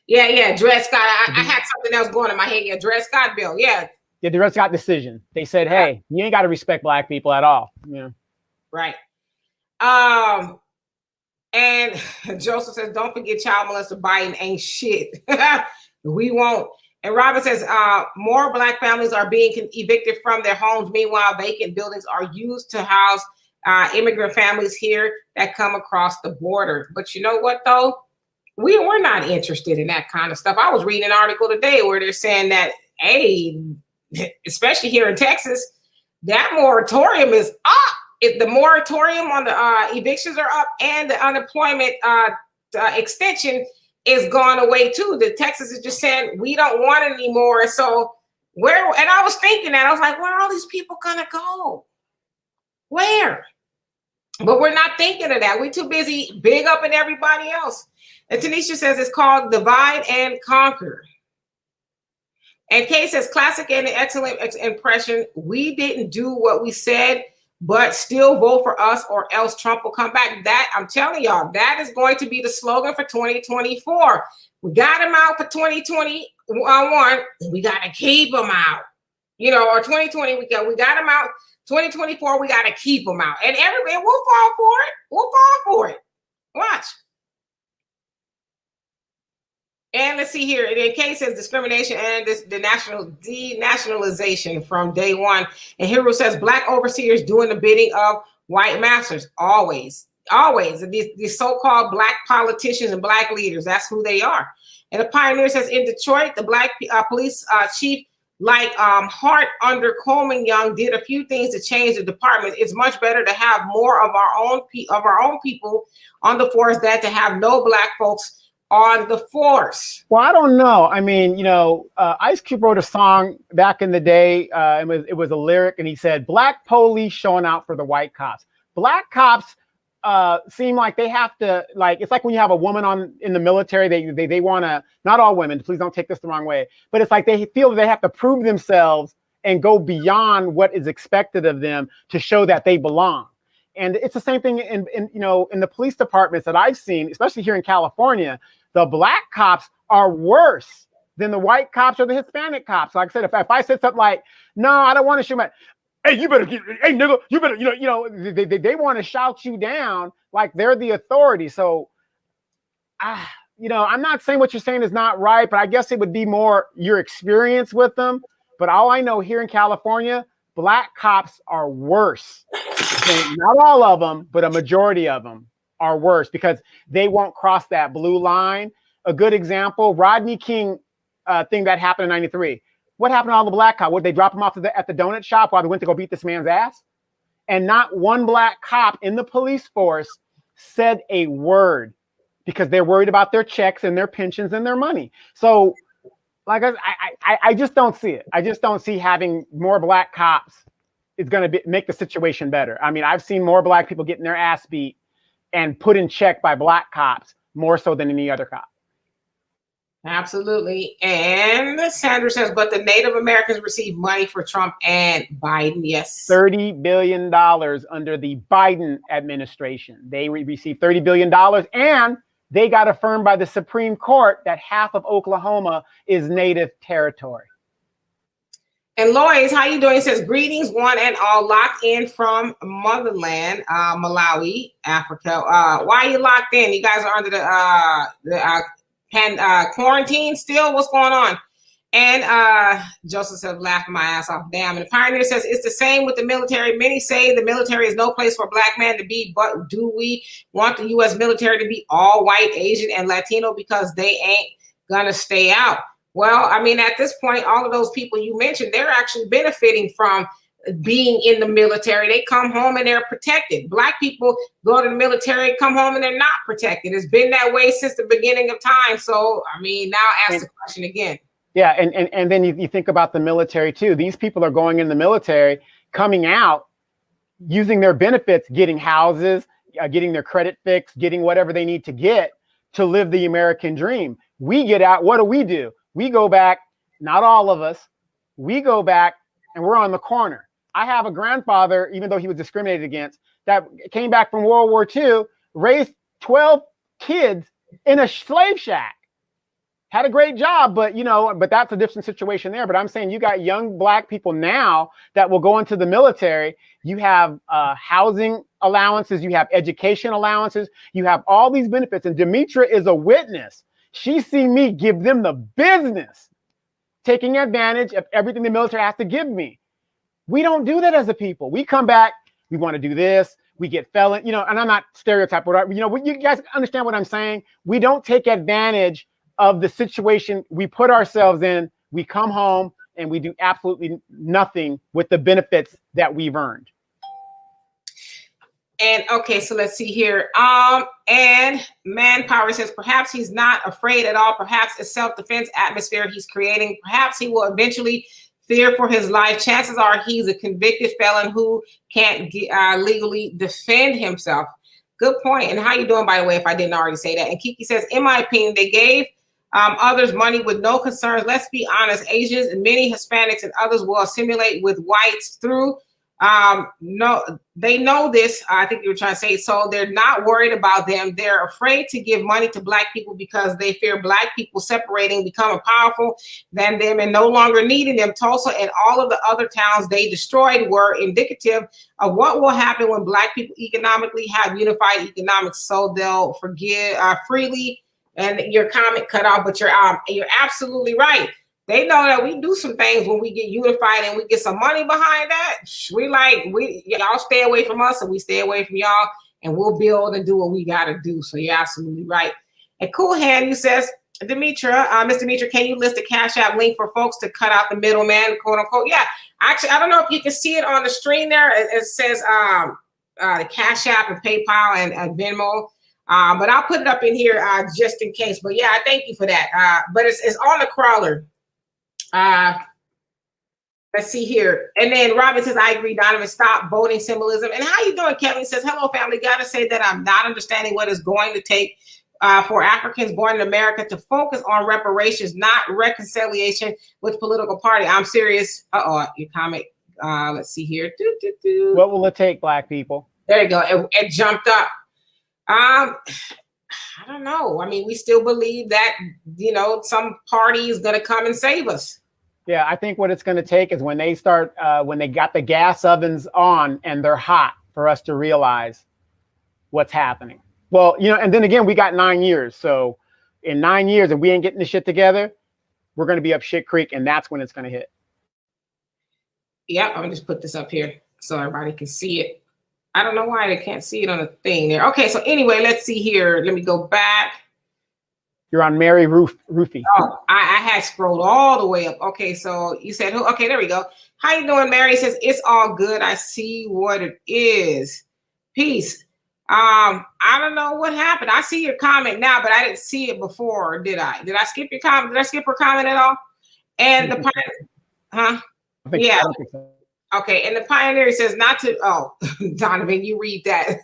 Yeah, Dred Scott. I had something else going in my head. Yeah, Dred Scott bill. Yeah,
the Dred Scott decision. They said, hey, you ain't got to respect black people at all. Yeah.
Right. And Joseph says, don't forget child molester Biden ain't shit. We won't. And Robin says, more Black families are being evicted from their homes. Meanwhile, vacant buildings are used to house immigrant families here that come across the border. But you know what, though? We're not interested in that kind of stuff. I was reading an article today where they're saying that, hey, especially here in Texas, that moratorium is up. If the moratorium on the evictions are up and the unemployment extension is gone away too. The Texas is just saying we don't want it anymore. So where? And I was thinking that I was like, where are all these people gonna go? Where? But we're not thinking of that. We're too busy big up in everybody else. And Tanisha says it's called divide and conquer. And Kay says classic and an excellent impression. We didn't do what we said, but still vote for us or else Trump will come back. That I'm telling y'all, that is going to be the slogan for 2024. We got him out for 2021. We got to keep him out. You know, or 2020, we got him out. 2024, we got to keep him out. And everybody, we'll fall for it. We'll fall for it. Watch. And let's see here. In case says discrimination and the national denationalization from day one. And Hero says Black overseers doing the bidding of white masters. Always. These so-called Black politicians and Black leaders. That's who they are. And the Pioneer says in Detroit, the Black police chief, like Hart under Coleman Young, did a few things to change the department. It's much better to have more of our own people on the force than to have no Black folks on the force.
Well, I don't know. I mean, you know, Ice Cube wrote a song back in the day. It was a lyric, and he said, "Black police showing out for the white cops." Black cops seem like they have to, like, it's like when you have a woman in the military, they want to, not all women, please don't take this the wrong way, but it's like they feel that they have to prove themselves and go beyond what is expected of them to show that they belong. And it's the same thing in the police departments that I've seen, especially here in California. The Black cops are worse than the white cops or the Hispanic cops. Like I said, if I said something like, "No, I don't want to shoot my," hey, you better get, hey, nigga, you better, they want to shout you down like they're the authority. So, I'm not saying what you're saying is not right, but I guess it would be more your experience with them. But all I know here in California, Black cops are worse. Not all of them, but a majority of them are worse because they won't cross that blue line. A good example, Rodney King thing that happened in '93. What happened to all the Black cops? Would they drop him off at the donut shop while they went to go beat this man's ass? And not one Black cop in the police force said a word because they're worried about their checks and their pensions and their money. So, like I just don't see it. I just don't see having more Black cops is going to make the situation better. I mean, I've seen more Black people getting their ass beat and put in check by Black cops more so than any other cop.
Absolutely. And Sandra says, but the Native Americans receive money for Trump and Biden. Yes.
$30 billion under the Biden administration. They received $30 billion and they got affirmed by the Supreme Court that half of Oklahoma is Native territory.
And Lois, how you doing? It says, greetings, one and all, locked in from motherland, Malawi, Africa. Why are you locked in? You guys are under the quarantine still? What's going on? And Joseph said, laughing my ass off. Damn. And the Pioneer says, it's the same with the military. Many say the military is no place for Black men to be, but do we want the U.S. military to be all white, Asian, and Latino because they ain't gonna stay out? Well, I mean, at this point, all of those people you mentioned, they're actually benefiting from being in the military. They come home and they're protected. Black people go to the military, come home and they're not protected. It's been that way since the beginning of time. So, I mean, now ask the question again.
Yeah, and then you think about the military too. These people are going in the military, coming out, using their benefits, getting houses, getting their credit fixed, getting whatever they need to get to live the American dream. We get out, what do? We go back, not all of us, we go back and we're on the corner. I have a grandfather, even though he was discriminated against, that came back from World War II, raised 12 kids in a slave shack. Had a great job, but that's a different situation there. But I'm saying you got young Black people now that will go into the military. You have housing allowances, you have education allowances, you have all these benefits. And Demetra is a witness. She's seen me give them the business. taking advantage of everything the military has to give me. We don't do that as a people. We come back, we want to do this, we get felon, and I'm not stereotyping, you guys understand what I'm saying? We don't take advantage of the situation we put ourselves in. We come home and we do absolutely nothing with the benefits that we've earned.
And okay, so let's see here. And Manpower says perhaps he's not afraid at all. Perhaps a self-defense atmosphere he's creating. Perhaps he will eventually fear for his life. Chances are he's a convicted felon who can't legally defend himself. Good point. And how you doing, by the way, if I didn't already say that? And Kiki says, in my opinion, they gave others money with no concerns. Let's be honest, Asians and many Hispanics and others will assimilate with whites through no, they know this. I think you were trying to say, so they're not worried about them. They're afraid to give money to black people because they fear black people separating, becoming powerful than them and no longer needing them. Tulsa and all of the other towns they destroyed were indicative of what will happen when black people economically have unified economics. So they'll forgive freely. And your comment cut off, but you're absolutely right. They know that we do some things when we get unified and we get some money behind that. Y'all stay away from us and we stay away from y'all, and we'll build and do what we got to do. So you're absolutely right. And Cool Hand, you says, Demetra, Miss Demetra, can you list a Cash App link for folks to cut out the middleman, quote unquote? Yeah, actually, I don't know if you can see it on the screen there. It says the Cash App and PayPal and Venmo. But I'll put it up in here just in case. But yeah, I thank you for that. But it's on the crawler. Let's see here. And then Robin says, I agree, Donovan, stop voting symbolism. And how you doing? Kevin says, hello, family. Gotta say that I'm not understanding what it's going to take for Africans born in America to focus on reparations, not reconciliation with political party. I'm serious. Your comment. Let's see here.
What will it take, black people?
There you go. It jumped up. I don't know. I mean, we still believe that, some party is going to come and save us.
Yeah, I think what it's going to take is when they start, when they got the gas ovens on and they're hot, for us to realize what's happening. Well, and then again, we got 9 years. So in 9 years, if we ain't getting this shit together, we're going to be up shit creek, and that's when it's going to hit.
Yep, I'm going to just put this up here so everybody can see it. I don't know why they can't see it on the thing there. Okay, so anyway, let's see here. Let me go back.
You're on Mary Roofie.
Oh, I had scrolled all the way up. Okay, so you said, okay, there we go. How you doing, Mary? Says, it's all good. I see what it is. Peace. I don't know what happened. I see your comment now, but I didn't see it before, did I? Did I skip your comment? Did I skip her comment at all? And the huh? Yeah. So. Okay, and the Pioneer says not to, Donovan, you read that.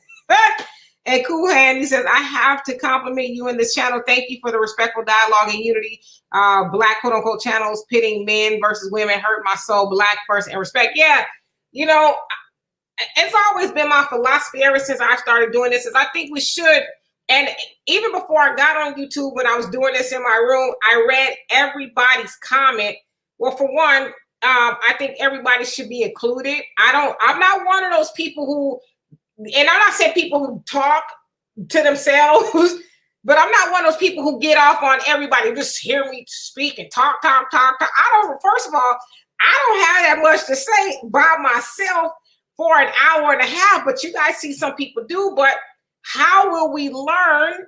And Cool Hand, he says, I have to compliment you in this channel. Thank you for the respectful dialogue and unity. Black quote unquote channels pitting men versus women hurt my soul. Black first and respect. Yeah, it's always been my philosophy ever since I started doing this is I think we should. And even before I got on YouTube, when I was doing this in my room, I read everybody's comment. Well, for one, I think everybody should be included. I'm not one of those people who, and I'm not saying people who talk to themselves, but I'm not one of those people who get off on everybody. Just hear me speak and talk. First of all, I don't have that much to say by myself for an hour and a half, but you guys see some people do. But how will we learn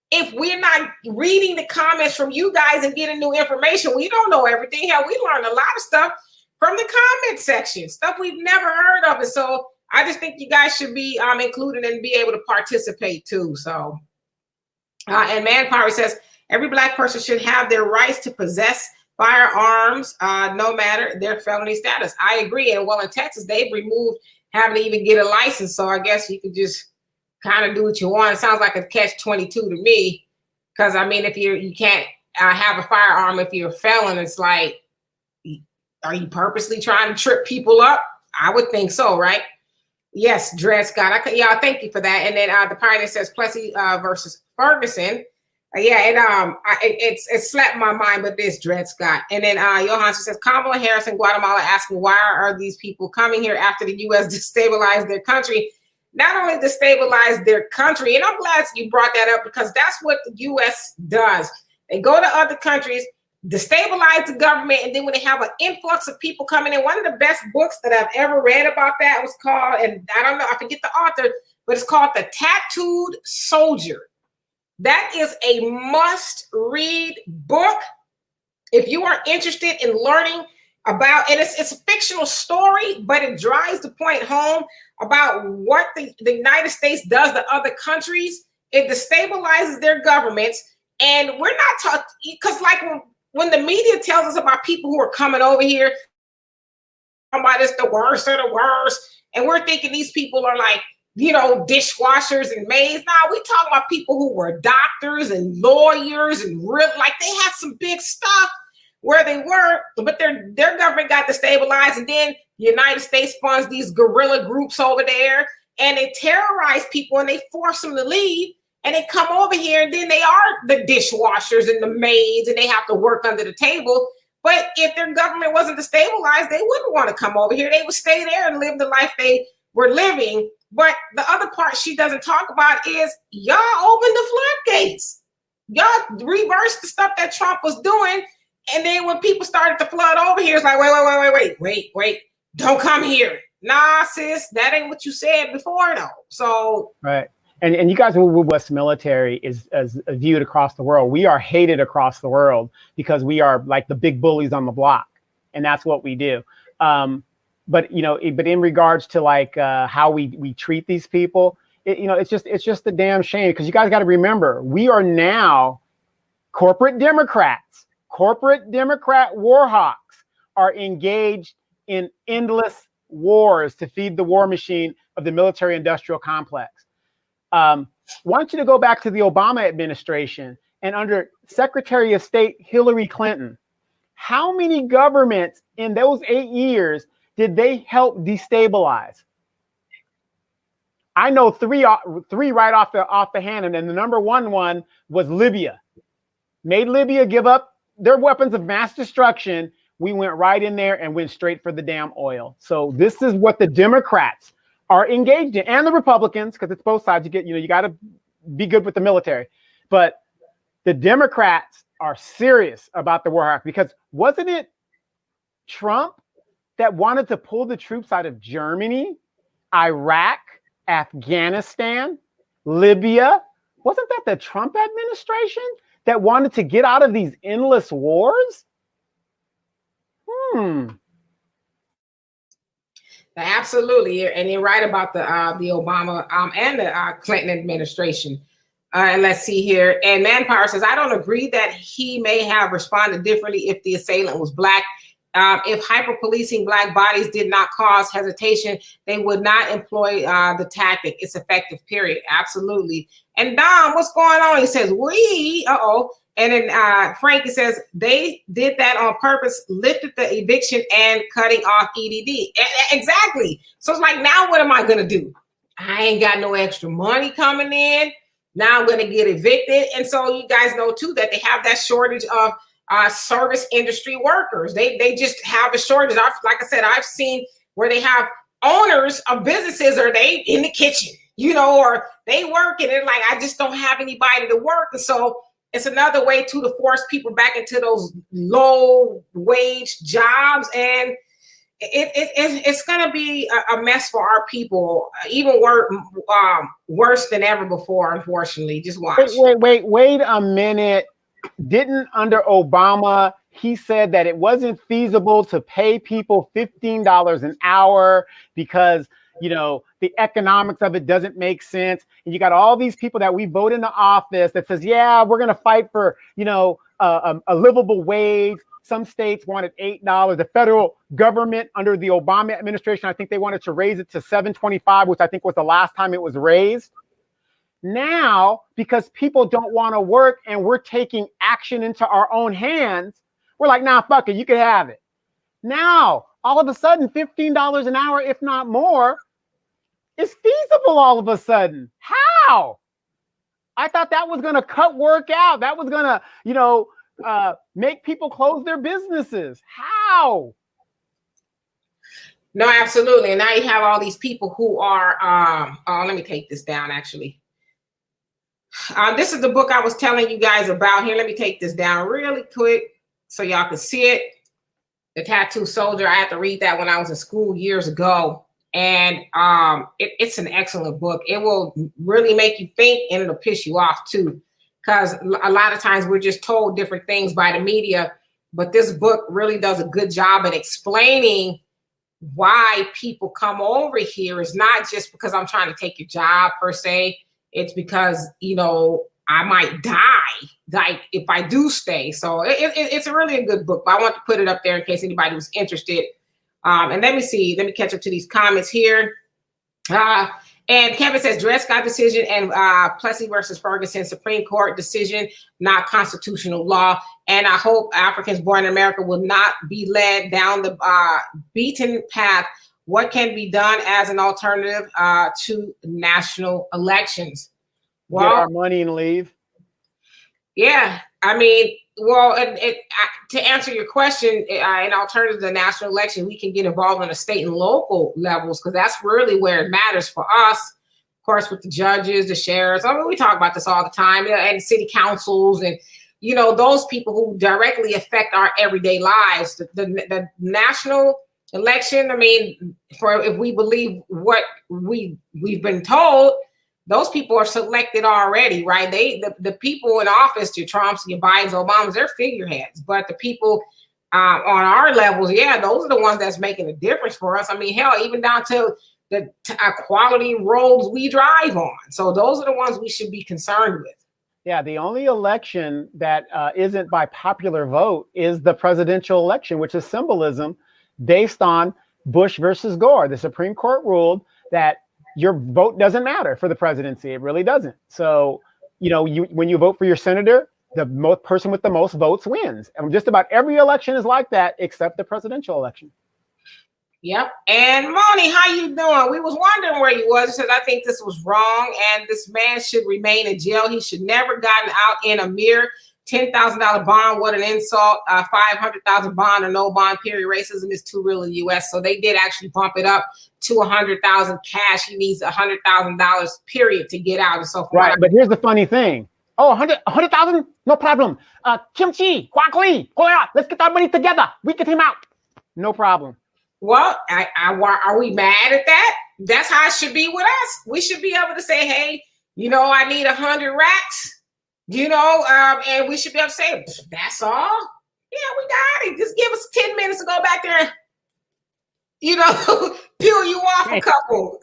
if we're not reading the comments from you guys and getting new information? We don't know everything. Hell, we learn a lot of stuff from the comment section, stuff we've never heard of. And so I just think you guys should be included and be able to participate too. So, and Manpower says, every Black person should have their rights to possess firearms, no matter their felony status. I agree. And well, in Texas, they've removed having to even get a license. So I guess you could just kind of do what you want. It sounds like a catch-22 to me. Because I mean, if you can't have a firearm if you're a felon, it's like, are you purposely trying to trip people up? I would think so, right? Yes, Dred Scott. Thank you for that. And then the Pioneer says Plessy versus Ferguson. It slapped my mind with this, Dred Scott. And then Johansson says Kamala Harris in Guatemala asking why are these people coming here after the U.S. destabilized their country? Not only destabilize their country, and I'm glad you brought that up because that's what the U.S. does. They go to other countries, destabilize the government, and then when they have an influx of people coming in, one of the best books that I've ever read about that was called, and I don't know, I forget the author, but it's called The Tattooed Soldier. That is a must-read book if you are interested in learning about, and it's a fictional story, but it drives the point home about what the United States does to other countries. It destabilizes their governments, and we're not talking, because like when the media tells us about people who are coming over here, about it's the worst of the worst, and we're thinking these people are like, you know, dishwashers and maids. Now we talk about people who were doctors and lawyers and real, like they had some big stuff where they were, but their government got destabilized, and then the United States funds these guerrilla groups over there, and they terrorize people and they force them to leave, and they come over here, and then they are the dishwashers and the maids, and they have to work under the table. But if their government wasn't destabilized, they wouldn't want to come over here. They would stay there and live the life they were living. But the other part she doesn't talk about is y'all opened the floodgates. Y'all reversed the stuff that Trump was doing. And then when people started to flood over here, it's like, wait, don't come here. Nah, sis, that ain't what you said before, though. So
right. And you guys with West military is as viewed across the world. We are hated across the world because we are like the big bullies on the block, and that's what we do. But in regards to like how we treat these people, it's just a damn shame, because you guys got to remember, we are now corporate Democrat war hawks are engaged in endless wars to feed the war machine of the military industrial complex. Want you to go back to the Obama administration, and under Secretary of State Hillary Clinton, how many governments in those 8 years did they help destabilize? I know three right off the hand, and then the number one was Libya. Made Libya give up their weapons of mass destruction. We went right in there and went straight for the damn oil. So this is what the Democrats are engaged in, and the Republicans, because it's both sides. You got to be good with the military, but the Democrats are serious about the war hawk, because wasn't it Trump that wanted to pull the troops out of Germany, Iraq, Afghanistan, Libya? Wasn't that the Trump administration that wanted to get out of these endless wars?
Absolutely, and you're right about the Obama and the Clinton administration. And let's see here. And Manpower says, I don't agree that he may have responded differently if the assailant was Black. If hyper-policing Black bodies did not cause hesitation, they would not employ the tactic. It's effective, period. Absolutely. And Dom, what's going on? He says, And then Frankie says, they did that on purpose, lifted the eviction and cutting off EDD. Exactly. So it's like, now what am I going to do? I ain't got no extra money coming in. Now I'm going to get evicted. And so you guys know, too, that they have that shortage of service industry workers. They just have a shortage. Like I said, I've seen where they have owners of businesses, or they in the kitchen, or they work, and they're like, I just don't have anybody to work. And so it's another way to force people back into those low wage jobs. And it's going to be a mess for our people, even worse than ever before, unfortunately. Just watch.
Wait a minute. Didn't under Obama, he said that it wasn't feasible to pay people $15 an hour because, the economics of it doesn't make sense. And you got all these people that we vote into office that says, yeah, we're going to fight for, a livable wage. Some states wanted $8. The federal government under the Obama administration, I think they wanted to raise it to $7.25, which I think was the last time it was raised. Now, because people don't want to work and we're taking action into our own hands, we're like, nah, fuck it, you can have it. Now, all of a sudden, $15 an hour, if not more, is feasible all of a sudden. How? I thought that was going to cut work out. That was going to, make people close their businesses. How?
No, absolutely. And now you have all these people who are, let me take this down, actually. This is the book I was telling you guys about. Here, let me take this down really quick. so y'all can see it. The Tattoo Soldier. I had to read that when I was in school years ago. And it's an excellent book. It will really make you think, and it'll piss you off too. Because a lot of times we're just told different things by the media. But this book really does a good job at explaining why people come over here. Is not just because I'm trying to take your job per se. It's because, you know, I might die, like if I do stay. So it's really a good book. But I want to put it up there in case anybody was interested. And let me catch up to these comments here. And Kevin says Dred Scott decision and Plessy versus Ferguson Supreme Court decision, not constitutional law. And I hope Africans born in America will not be led down the beaten path. What can be done as an alternative to national elections?
Well, get our money and leave.
Yeah, I mean, well, to answer your question, in alternative to the national election, we can get involved on the state and local levels because that's really where it matters for us. Of course, with the judges, the sheriffs. I mean, we talk about this all the time, and city councils, and you know, those people who directly affect our everyday lives. The national election. I mean, if we believe what we've been told. Those people are selected already, right? The people in office, your Trumps, your Bidens, Obamas, they're figureheads. But the people on our levels, yeah, those are the ones that's making a difference for us. I mean, hell, even down to the quality roads we drive on. So those are the ones we should be concerned with.
Yeah, the only election that isn't by popular vote is the presidential election, which is symbolism based on Bush versus Gore. The Supreme Court ruled that your vote doesn't matter for the presidency. It really doesn't. So, you know, when you vote for your senator, the person with the most votes wins. And just about every election is like that, except the presidential election.
Yep. And Moni, how you doing? We was wondering where you was. Said I think this was wrong, and this man should remain in jail. He should never gotten out in a mere $10,000 bond. What an insult! $500,000 bond or no bond. Period. Racism is too real in the U.S. So they did actually bump it up to $100,000 cash. He needs $100,000 period to get out. And so
right. But here's the funny thing. Oh, 100,000, no problem. Kimchi, guacamole, let's get that money together. We get him out. No problem.
Well, are we mad at that? That's how it should be with us. We should be able to say, hey, you know, I need 100 racks, you know, and we should be able to say, that's all. Yeah, we got it. Just give us 10 minutes to go back there and, you know, peel you off a couple.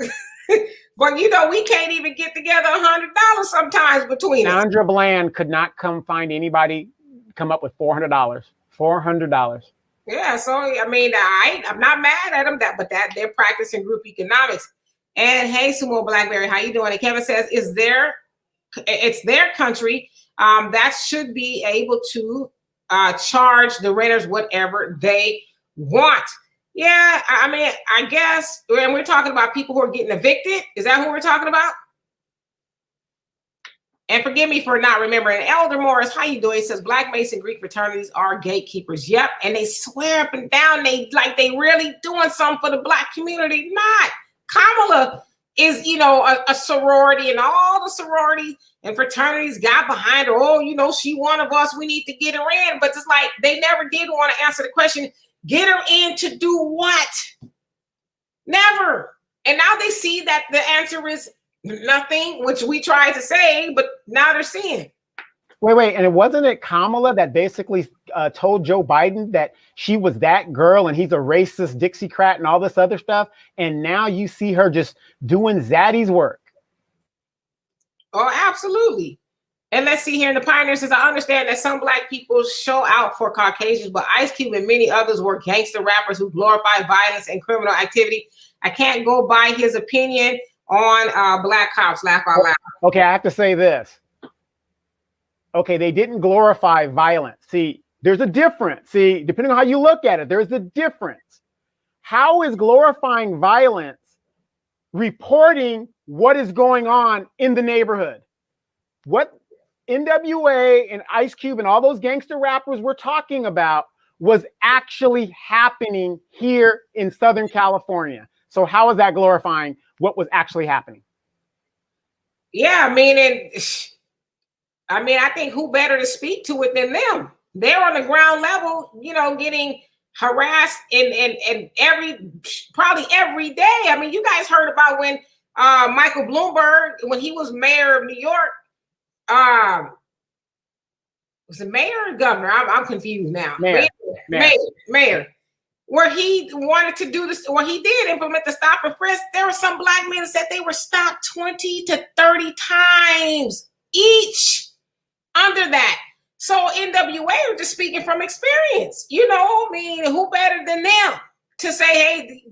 But, you know, we can't even get together $100 sometimes between us.
Sandra Bland could not come up with $400. $400.
Yeah, so I mean, I'm not mad at them, but they're practicing group economics. And hey, Sumo Blackberry, how you doing? And Kevin says, it's their country that should be able to charge the renters whatever they want. Yeah, I mean, I guess, and we're talking about people who are getting evicted. Is that who we're talking about? And forgive me for not remembering. Elder Morris, how you doing? He says Black Mason Greek fraternities are gatekeepers. Yep, and they swear up and down they really doing something for the Black community. Not. Kamala is, you know, a sorority, and all the sorority and fraternities got behind her. Oh, you know, she one of us. We need to get her in. But it's like they never did want to answer the question. Get her in to do what? Never. And now they see that the answer is nothing, which we tried to say, but now they're seeing.
Wait, and wasn't it Kamala that basically told Joe Biden that she was that girl and he's a racist Dixiecrat and all this other stuff? And now you see her just doing Zaddy's work.
Oh, absolutely. And let's see here in the Pioneer says, I understand that some Black people show out for Caucasians, but Ice Cube and many others were gangster rappers who glorify violence and criminal activity. I can't go by his opinion on Black cops. Laugh out loud.
Okay, I have to say this. Okay, they didn't glorify violence. See, there's a difference. See, depending on how you look at it, there's a difference. How is glorifying violence reporting what is going on in the neighborhood? What NWA and Ice Cube and all those gangster rappers were talking about was actually happening here in Southern California. So how is that glorifying what was actually happening?
Yeah, I mean, I think who better to speak to it than them? they're on the ground level, getting harassed and probably every day. I mean, you guys heard about when Michael Bloomberg, when he was mayor of New York, was it mayor or governor? I'm confused now. Mayor. Where he wanted to do this, where he did implement the stop and frisk, there were some black men that said they were stopped 20 to 30 times each under that. So NWA are just speaking from experience. I mean, who better than them to say, hey,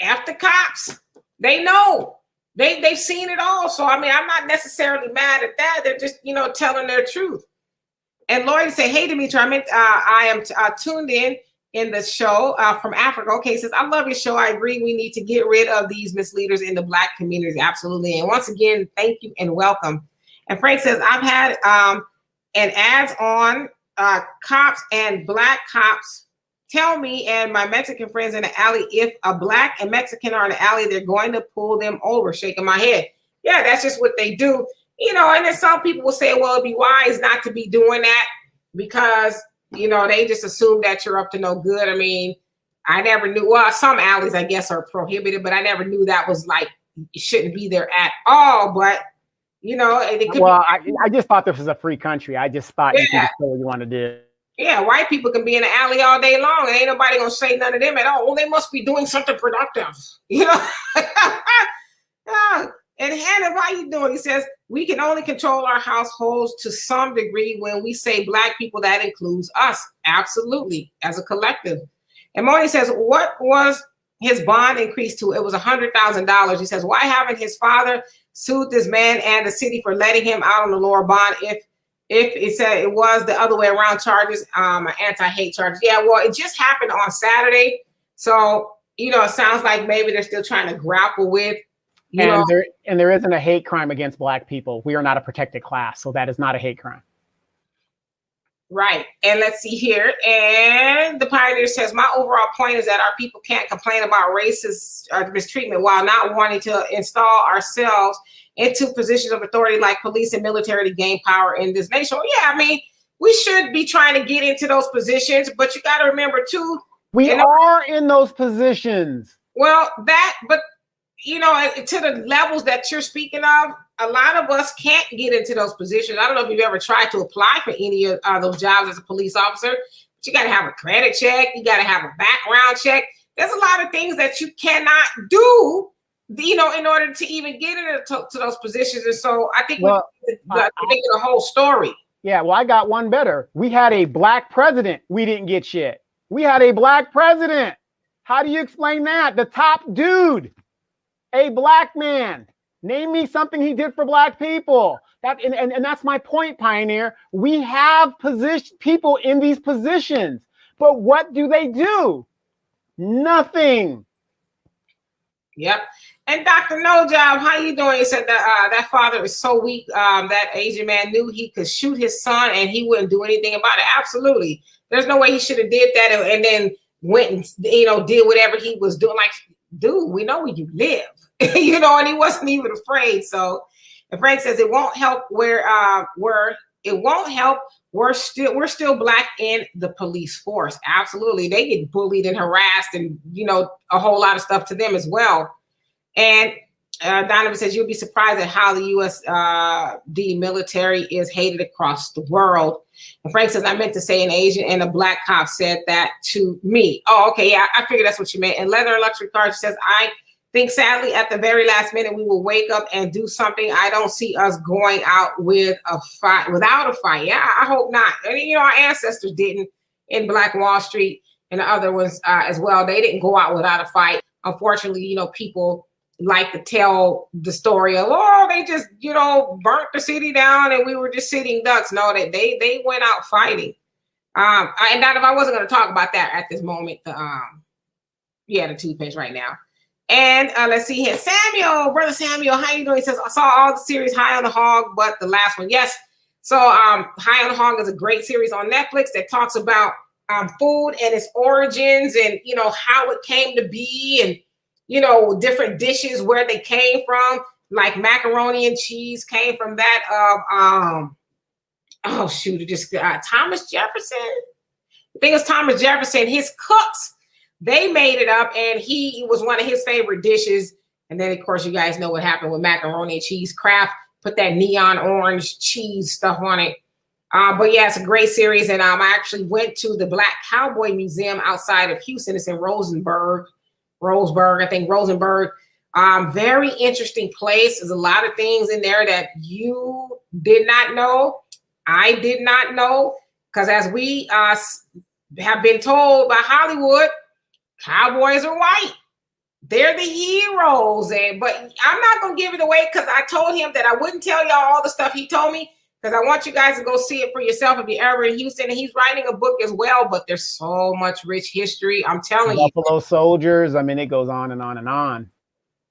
after cops, they know. They've seen it all. So, I mean, I'm not necessarily mad at that. They're just, telling their truth. And Lloyd said, hey, Dimitri, I am tuned in the show from Africa. Okay, says, I love your show. I agree. We need to get rid of these misleaders in the black community. Absolutely. And once again, thank you and welcome. And Frank says, I've had an ads on cops and black cops tell me and my Mexican friends in the alley, if a black and Mexican are in the alley, they're going to pull them over, shaking my head. Yeah, that's just what they do. And then some people will say, well, it'd be wise not to be doing that because, they just assume that you're up to no good. I mean, I never knew, well, some alleys, I guess, are prohibited, but I never knew that was like, you shouldn't be there at all. But, it could
I just thought this was a free country. I just thought you could just do what you want to do.
Yeah, white people can be in the alley all day long and ain't nobody going to say none of them at all. Well, they must be doing something productive, And Hannah, how you doing? He says, we can only control our households to some degree. When we say black people, that includes us. Absolutely, as a collective. And Moni says, what was his bond increased to? It was $100,000. He says, why haven't his father sued this man and the city for letting him out on the lower bond if it said it was the other way around charges, anti-hate charges? Yeah, well, it just happened on Saturday. So, it sounds like maybe they're still trying to grapple with
there isn't a hate crime against black people. We are not a protected class, so that is not a hate crime.
Right. And let's see here. And the Pioneer says, my overall point is that our people can't complain about racist mistreatment while not wanting to install ourselves into positions of authority like police and military to gain power in this nation. Well, yeah, I mean, we should be trying to get into those positions, but you got to remember too.
We are in those positions.
Well, to the levels that you're speaking of, a lot of us can't get into those positions. I don't know if you've ever tried to apply for any of those jobs as a police officer, but you got to have a credit check. You got to have a background check. There's a lot of things that you cannot do, in order to even get into those positions. And so I think we're thinking the whole story.
Yeah, well, I got one better. We had a black president. We didn't get shit. We had a black president. How do you explain that? The top dude. A black man. Name me something he did for black people. And that's my point, Pioneer. We have people in these positions, but what do they do? Nothing.
Yep. And Dr. No Job, how you doing? He said that that father is so weak. That Asian man knew he could shoot his son and he wouldn't do anything about it. Absolutely. There's no way he should have did that and then went and did whatever he was doing. Like, dude, we know where you live. And he wasn't even afraid. So, and Frank says it won't help where it won't help. We're still black in the police force. Absolutely. They get bullied and harassed and, a whole lot of stuff to them as well. And Donovan says, you'll be surprised at how the U.S. military is hated across the world. And Frank says, I meant to say an Asian and a black cop said that to me. Oh, okay. Yeah, I figured that's what you meant. And Leather and Luxury Cars says, I think sadly at the very last minute, we will wake up and do something. I don't see us going out without a fight. Yeah, I hope not. And, our ancestors didn't in Black Wall Street and the other ones as well. They didn't go out without a fight. Unfortunately, people like to tell the story of, they just, burnt the city down and we were just sitting ducks. No, they went out fighting. And not if I wasn't going to talk about that at this moment, the toothpaste right now. And let's see here. Brother Samuel, how you doing? He says, I saw all the series High on the Hog, but the last one. Yes. So High on the Hog is a great series on Netflix that talks about food and its origins and, how it came to be and, different dishes, where they came from, like macaroni and cheese came from that oh shoot, it just Thomas Jefferson. I think it's Thomas Jefferson. His cooks, they made it up, and it was one of his favorite dishes. And then, of course, you guys know what happened with macaroni and cheese. Kraft put that neon orange cheese stuff on it. But yeah, it's a great series. And I actually went to the Black Cowboy Museum outside of Houston. It's in Roseburg, I think Roseburg. Very interesting place. There's a lot of things in there that you did not know. I did not know, because as we have been told by Hollywood, cowboys are white. They're the heroes. But I'm not going to give it away, because I told him that I wouldn't tell y'all all the stuff he told me, because I want you guys to go see it for yourself if you're ever in Houston. And he's writing a book as well, but there's so much rich history. I'm telling you.
Buffalo Soldiers. I mean, it goes on and on and on.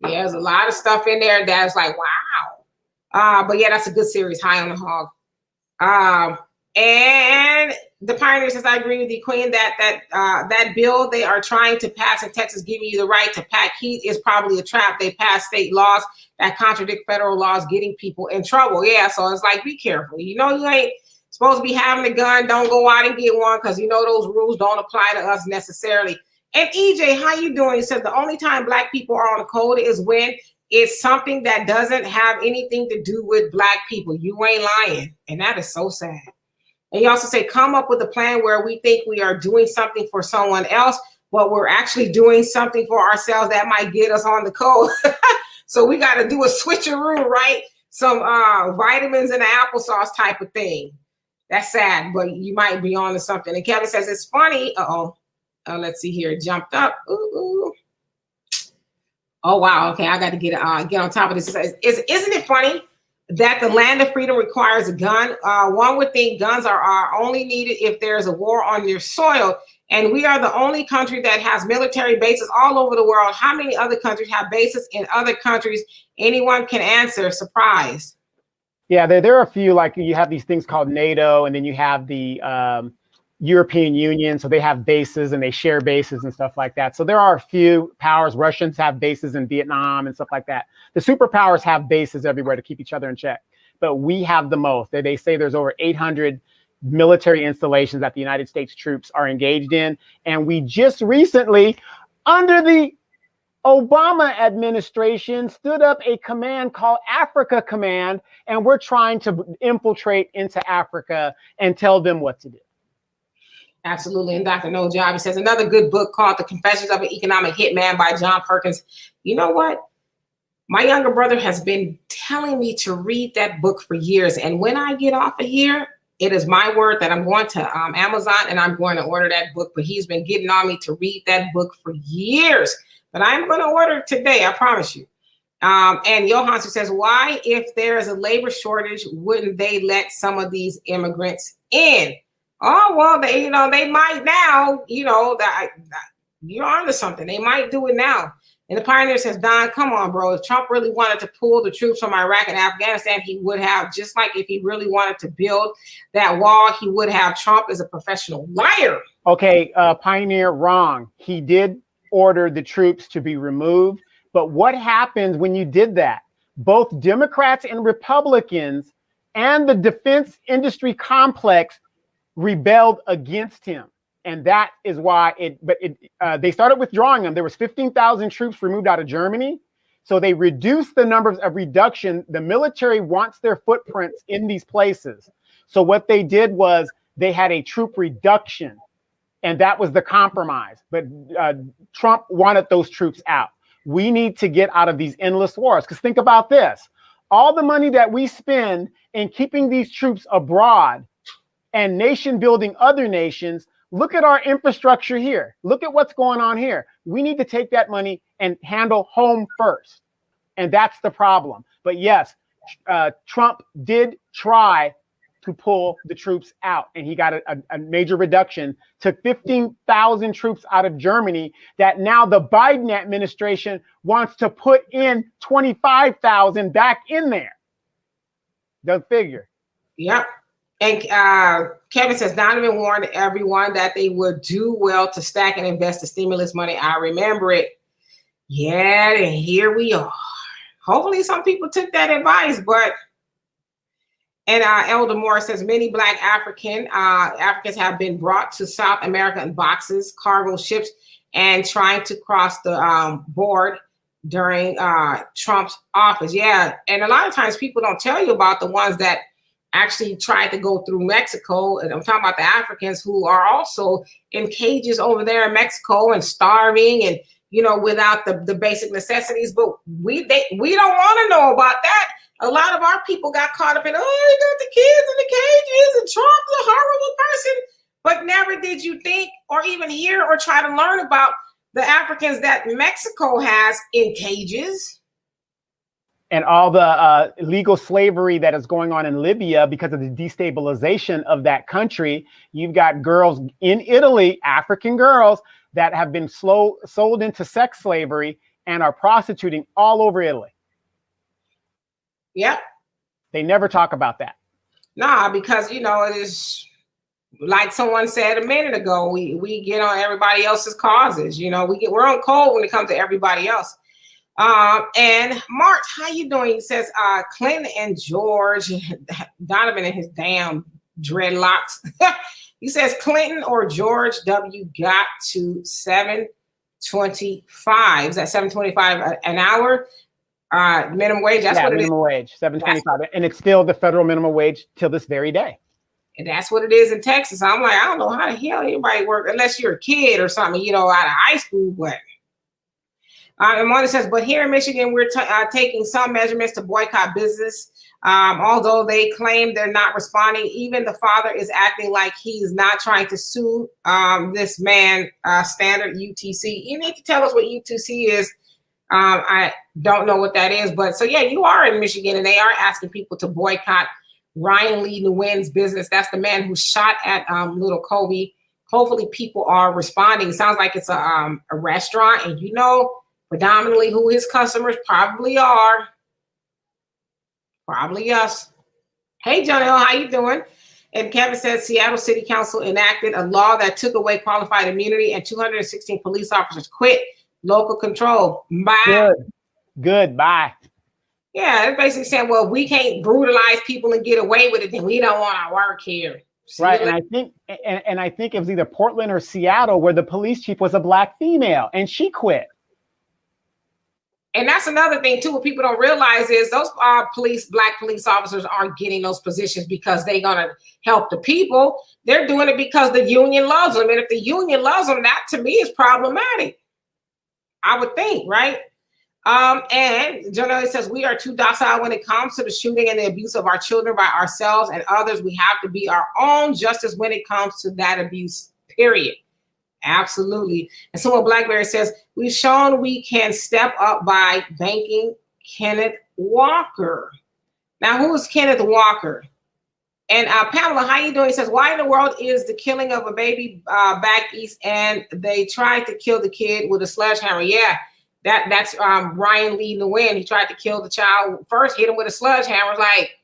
Yeah,
there's a lot of stuff in there that's like, wow. But yeah, that's a good series, High on the Hog. And the Pioneer says, I agree with you, Queen, that bill they are trying to pass in Texas, giving you the right to pack heat, is probably a trap. They pass state laws that contradict federal laws, getting people in trouble. Yeah, so it's like, be careful. You know, you ain't supposed to be having a gun. Don't go out and get one, because you know those rules don't apply to us necessarily. And EJ, how you doing? He said the only time Black people are on the code is when it's something that doesn't have anything to do with Black people. You ain't lying. And that is so sad. And you also say, come up with a plan where we think we are doing something for someone else, but we're actually doing something for ourselves that might get us on the code. So we got to do a switcheroo, right? Some vitamins and applesauce type of thing. That's sad, but you might be on to something. And Kevin says, it's funny. Let's see here. It jumped up. Ooh. Oh, wow. Okay, I got to get on top of this. Isn't it funny that the land of freedom requires a gun? One would think guns are only needed if there's a war on your soil. And we are the only country that has military bases all over the world. How many other countries have bases in other countries? Anyone can answer. Surprise.
Yeah, there are a few, like you have these things called NATO, and then you have the European Union. So they have bases and they share bases and stuff like that. So there are a few powers. Russians have bases in Vietnam and stuff like that. The superpowers have bases everywhere to keep each other in check. But we have the most. They say there's over 800 military installations that the United States troops are engaged in. And we just recently, under the Obama administration, stood up a command called Africa Command, and we're trying to infiltrate into Africa and tell them what to do.
Absolutely. And Dr. No Job, he says, another good book called The Confessions of an Economic Hitman by John Perkins. You know what? My younger brother has been telling me to read that book for years. And when I get off of here, it is my word that I'm going to Amazon and I'm going to order that book. But he's been getting on me to read that book for years. But I'm going to order it today, I promise you. And Johansson says, why, if there is a labor shortage, wouldn't they let some of these immigrants in? Oh, well, they might now, that you're onto something. They might do it now. And the Pioneer says, Don, come on, bro. If Trump really wanted to pull the troops from Iraq and Afghanistan, he would have. Just like if he really wanted to build that wall, he would have. Trump is a professional liar.
Okay, Pioneer, wrong. He did order the troops to be removed. But what happens when you did that? Both Democrats and Republicans and the defense industry complex rebelled against him. And that is why they started withdrawing them. There was 15,000 troops removed out of Germany. So they reduced the numbers of reduction. The military wants their footprints in these places. So what they did was they had a troop reduction, and that was the compromise. But Trump wanted those troops out. We need to get out of these endless wars. Because think about this. All the money that we spend in keeping these troops abroad and nation building other nations, look at our infrastructure here. Look at what's going on here. We need to take that money and handle home first. And that's the problem. But yes, Trump did try to pull the troops out, and he got a major reduction, took 15,000 troops out of Germany that now the Biden administration wants to put in 25,000 back in there. The figure.
Yep. And Kevin says, Donovan warned everyone that they would do well to stack and invest the stimulus money. I remember it. Yeah, and here we are. Hopefully some people took that advice, but And Elder Moore says many Black Africans have been brought to South America in boxes, cargo ships, and trying to cross the board during Trump's office. Yeah, and a lot of times people don't tell you about the ones that actually tried to go through Mexico. And I'm talking about the Africans who are also in cages over there in Mexico and starving and, without the basic necessities. But we don't want to know about that. A lot of our people got caught up in, you got the kids in the cages and Trump's a horrible person. But never did you think or even hear or try to learn about the Africans that Mexico has in cages.
And all the illegal slavery that is going on in Libya because of the destabilization of that country. You've got girls in Italy, African girls, that have been sold into sex slavery and are prostituting all over Italy.
Yep.
They never talk about that.
Nah, because, it is like someone said a minute ago, we get on everybody else's causes. We're on cold when it comes to everybody else. And March, how you doing? He says, Clinton and George, Donovan and his damn dreadlocks. He says Clinton or George W. got to $7.25. Is that $7.25 an hour? Minimum wage. That's what it is.
Minimum wage, $7.25, and it's still the federal minimum wage till this very day.
And that's what it is in Texas. I'm like, I don't know how the hell anybody work unless you're a kid or something, out of high school. But and Mona says, but here in Michigan, we're taking some measurements to boycott business. Although they claim they're not responding, even the father is acting like he's not trying to sue this man, Standard UTC. You need to tell us what UTC is. I don't know what that is, but so yeah, you are in Michigan and they are asking people to boycott Ryan Lee Nguyen's business. That's the man who shot at little Coby. Hopefully people are responding. It sounds like it's a restaurant and predominantly who his customers probably are. Probably us. Hey, John L., how you doing? And Kevin says Seattle City Council enacted a law that took away qualified immunity and 216 police officers quit. Local control. Bye.
Good. Bye.
Yeah, it's basically saying, well, we can't brutalize people and get away with it, then we don't want to work here.
Right. And I think it was either Portland or Seattle where the police chief was a Black female and she quit.
And that's another thing, too, what people don't realize is those Black police officers aren't getting those positions because they're going to help the people. They're doing it because the union loves them. And if the union loves them, that to me is problematic. I would think, right? And Jonah says, we are too docile when it comes to the shooting and the abuse of our children by ourselves and others. We have to be our own justice when it comes to that abuse, period. Absolutely. And someone Blackberry says, we've shown we can step up by banking Kenneth Walker. Now, who is Kenneth Walker? And Pamela, how you doing? He says, why in the world is the killing of a baby back east and they tried to kill the kid with a sledgehammer? Yeah, that's Ryan Lee Nguyen. He tried to kill the child first, hit him with a sledgehammer. Like,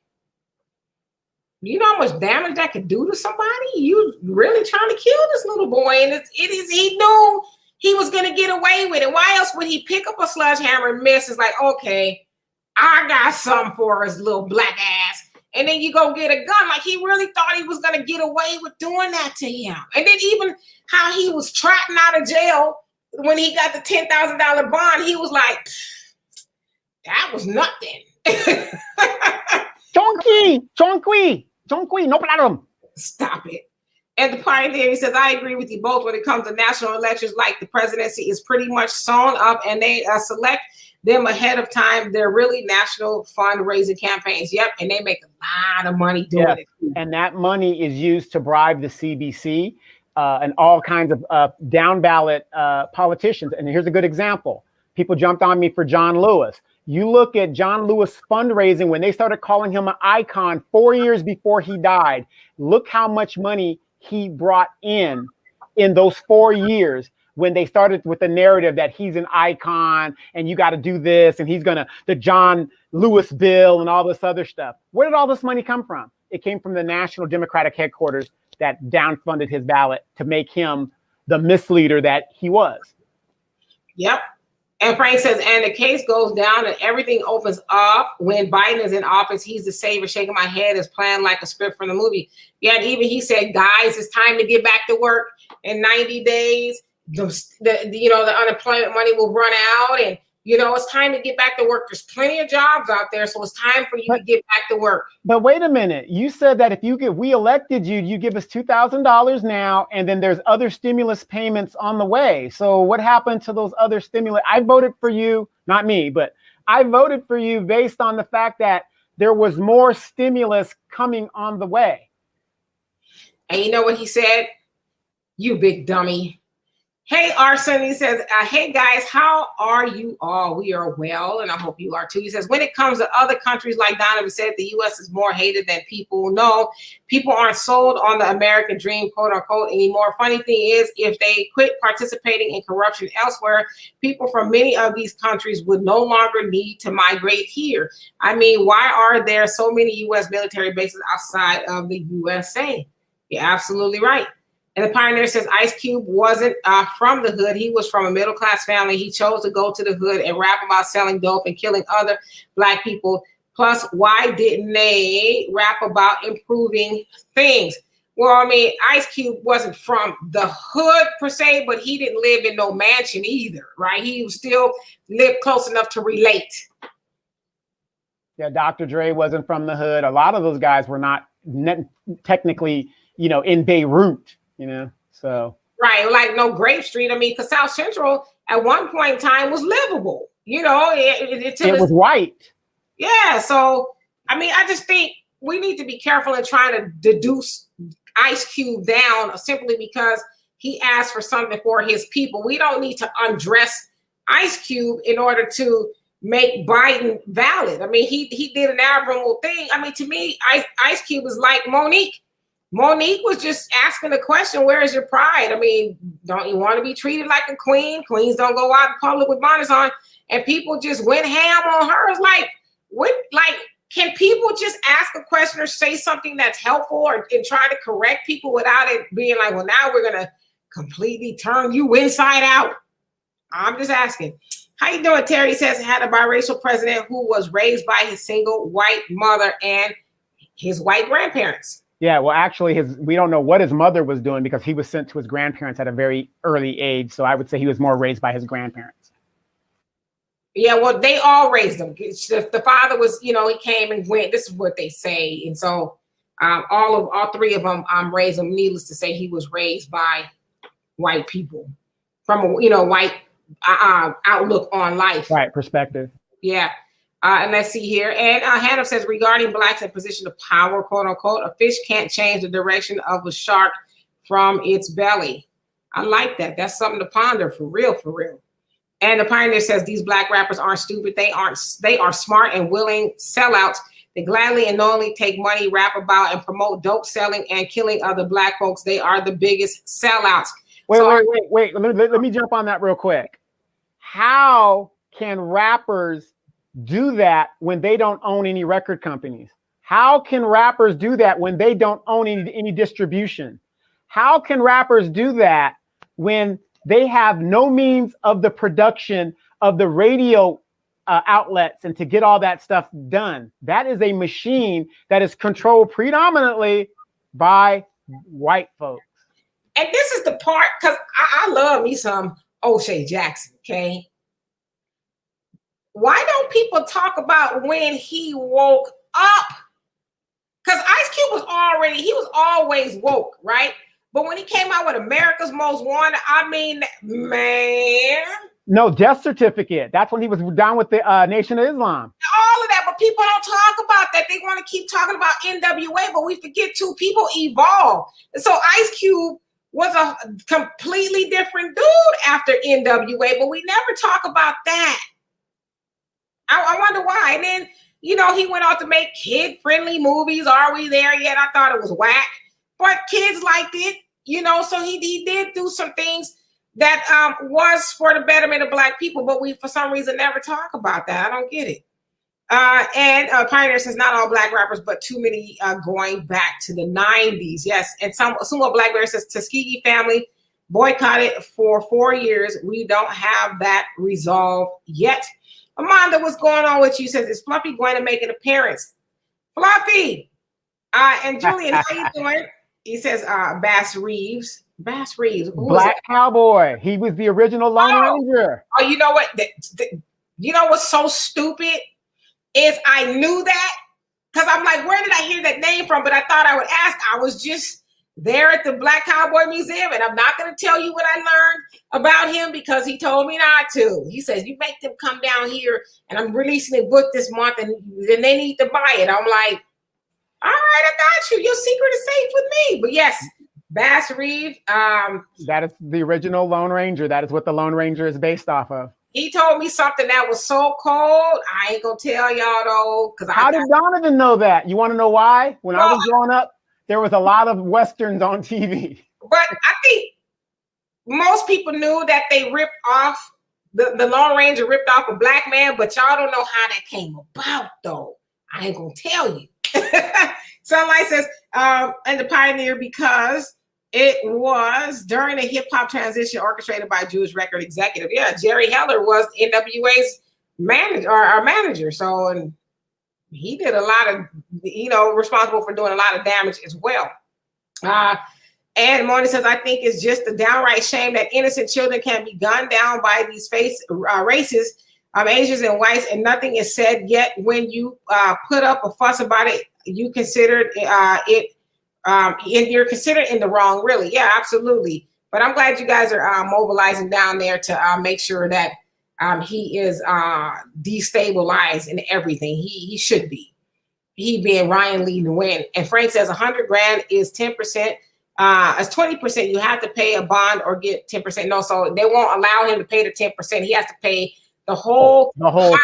you know how much damage that could do to somebody? You really trying to kill this little boy. And he knew he was going to get away with it. Why else would he pick up a sledgehammer and miss? It's like, okay, I got something for his little black ass. And then you go get a gun. Like he really thought he was going to get away with doing that to him. And then even how he was trotting out of jail when he got the $10,000 bond, he was like, that was nothing. Chonky, no problem. Stop it. And the Pioneer, he says, I agree with you both when it comes to national elections, like the presidency is pretty much sewn up and they select them ahead of time. They're really national fundraising campaigns. Yep. And they make a lot of money doing it.
And that money is used to bribe the CBC and all kinds of down ballot politicians. And here's a good example. People jumped on me for John Lewis. You look at John Lewis fundraising when they started calling him an icon 4 years before he died. Look how much money he brought in those 4 years when they started with the narrative that he's an icon and you got to do this and he's going to the John Lewis bill and all this other stuff. Where did all this money come from? It came from the National Democratic headquarters that downfunded his ballot to make him the misleader that he was.
Yep. And Frank says, and the case goes down and everything opens up when Biden is in office. He's the savior. Shaking my head is planned like a script from the movie. Yeah, and even he said, guys, it's time to get back to work. In 90 days, the unemployment money will run out, and it's time to get back to work. There's plenty of jobs out there, so it's time for you to get back to work.
But wait a minute. You said that if we elected you, you give us $2,000 now, and then there's other stimulus payments on the way. So what happened to those other stimulus? I voted for you, not me, but I voted for you based on the fact that there was more stimulus coming on the way.
And you know what he said? You big dummy. Hey, Arson, he says, hey, guys, how are you all? We are well, and I hope you are too. He says, when it comes to other countries, like Donovan said, the U.S. is more hated than people know. People aren't sold on the American dream, quote unquote, anymore. Funny thing is, if they quit participating in corruption elsewhere, people from many of these countries would no longer need to migrate here. I mean, why are there so many U.S. military bases outside of the USA? You're absolutely right. And the Pioneer says Ice Cube wasn't from the hood. He was from a middle-class family. He chose to go to the hood and rap about selling dope and killing other Black people. Plus, why didn't they rap about improving things? Well, I mean, Ice Cube wasn't from the hood per se, but he didn't live in no mansion either, right? He still lived close enough to relate.
Yeah, Dr. Dre wasn't from the hood. A lot of those guys were not technically, in Beirut. So
right, like no Grape Street. I mean, because South Central at one point in time was livable. It
was white.
Yeah, so I mean, I just think we need to be careful in trying to deduce Ice Cube down simply because he asked for something for his people. We don't need to undress Ice Cube in order to make Biden valid. I mean, he did an admirable thing. I mean, to me, Ice Cube is like Monique. Monique was just asking the question, where is your pride? I mean, don't you want to be treated like a queen? Queens don't go out in public with bonnets on. And people just went ham on her. It's can people just ask a question or say something that's helpful and try to correct people without it being like, well, now we're going to completely turn you inside out? I'm just asking. How you doing? Terry says had a biracial president who was raised by his single white mother and his white grandparents.
Yeah, well, actually, we don't know what his mother was doing because he was sent to his grandparents at a very early age. So I would say he was more raised by his grandparents.
Yeah, well, they all raised him. The father was, he came and went. This is what they say. And so all three of them raised him. Needless to say, he was raised by white people from a, white outlook on life.
Right, perspective.
Yeah. And let's see here. And Hannah says, regarding Blacks in position of power, quote unquote, a fish can't change the direction of a shark from its belly. I like that. That's something to ponder for real, for real. And the Pioneer says these Black rappers aren't stupid. They are smart and willing sellouts. They gladly and knowingly take money, rap about and promote dope selling and killing other Black folks. They are the biggest sellouts.
Wait. Let me jump on that real quick. How can rappers do that when they don't own any record companies? How can rappers do that when they don't own any distribution? How can rappers do that when they have no means of the production of the radio outlets and to get all that stuff done? That is a machine that is controlled predominantly by white folks.
And this is the part, because I love me some O'Shea Jackson, okay? Why don't people talk about when he woke up? Because Ice Cube was always woke, right? But when he came out with America's Most Wanted, I mean, man.
No, death certificate. That's when he was down with the Nation of Islam.
All of that, but people don't talk about that. They want to keep talking about NWA, but we forget too, people evolve. And so Ice Cube was a completely different dude after NWA, but we never talk about that. I wonder why. And then, he went out to make kid-friendly movies. Are we there yet? I thought it was whack. But kids liked it, so he did do some things that was for the betterment of Black people, but we, for some reason, never talk about that. I don't get it. And Pioneer says, not all Black rappers, but too many going back to the 90s. Yes, and Sumo Blackberry says, Tuskegee family boycotted for 4 years. We don't have that resolved yet. Amanda, what's going on with you? Says, is Fluffy going to make an appearance? Fluffy! And Julian, how you doing? He says, Bass Reeves. Bass Reeves. Who
Black Cowboy. He was the original Lone Ranger.
Oh, you know what? You know what's so stupid is I knew that because I'm like, where did I hear that name from? But I thought I would ask. I was just there at the Black Cowboy Museum, and I'm not going to tell you what I learned about him because he told me not to. He says, you make them come down here, and I'm releasing a book this month, and then they need to buy it. I'm like, all right, I got you. Your secret is safe with me. But yes, Bass Reeves.
That is the original Lone Ranger. That is what the Lone Ranger is based off of.
He told me something that was so cold. I ain't gonna tell y'all though.
How did Donovan know that? You want to know why? When I was growing up, there was a lot of Westerns on TV.
But I think most people knew that they ripped off, the Lone Ranger ripped off a black man, but y'all don't know how that came about though. I ain't gonna tell you. Sunlight says, and the Pioneer because it was during a hip-hop transition orchestrated by a Jewish record executive. Yeah, Jerry Heller was NWA's manager. So, and he did a lot of, responsible for doing a lot of damage as well. And Moni says, I think it's just a downright shame that innocent children can be gunned down by these races of Asians and whites, and nothing is said yet. When you put up a fuss about it, you considered it. You're considered in the wrong, really. Yeah, absolutely. But I'm glad you guys are mobilizing down there to make sure that he is destabilized in everything. He should be. He being Ryan Lee to win. And Frank says $100,000 is 10%. As 20%, you have to pay a bond or get 10%. No, so they won't allow him to pay the 10%. He has to pay the whole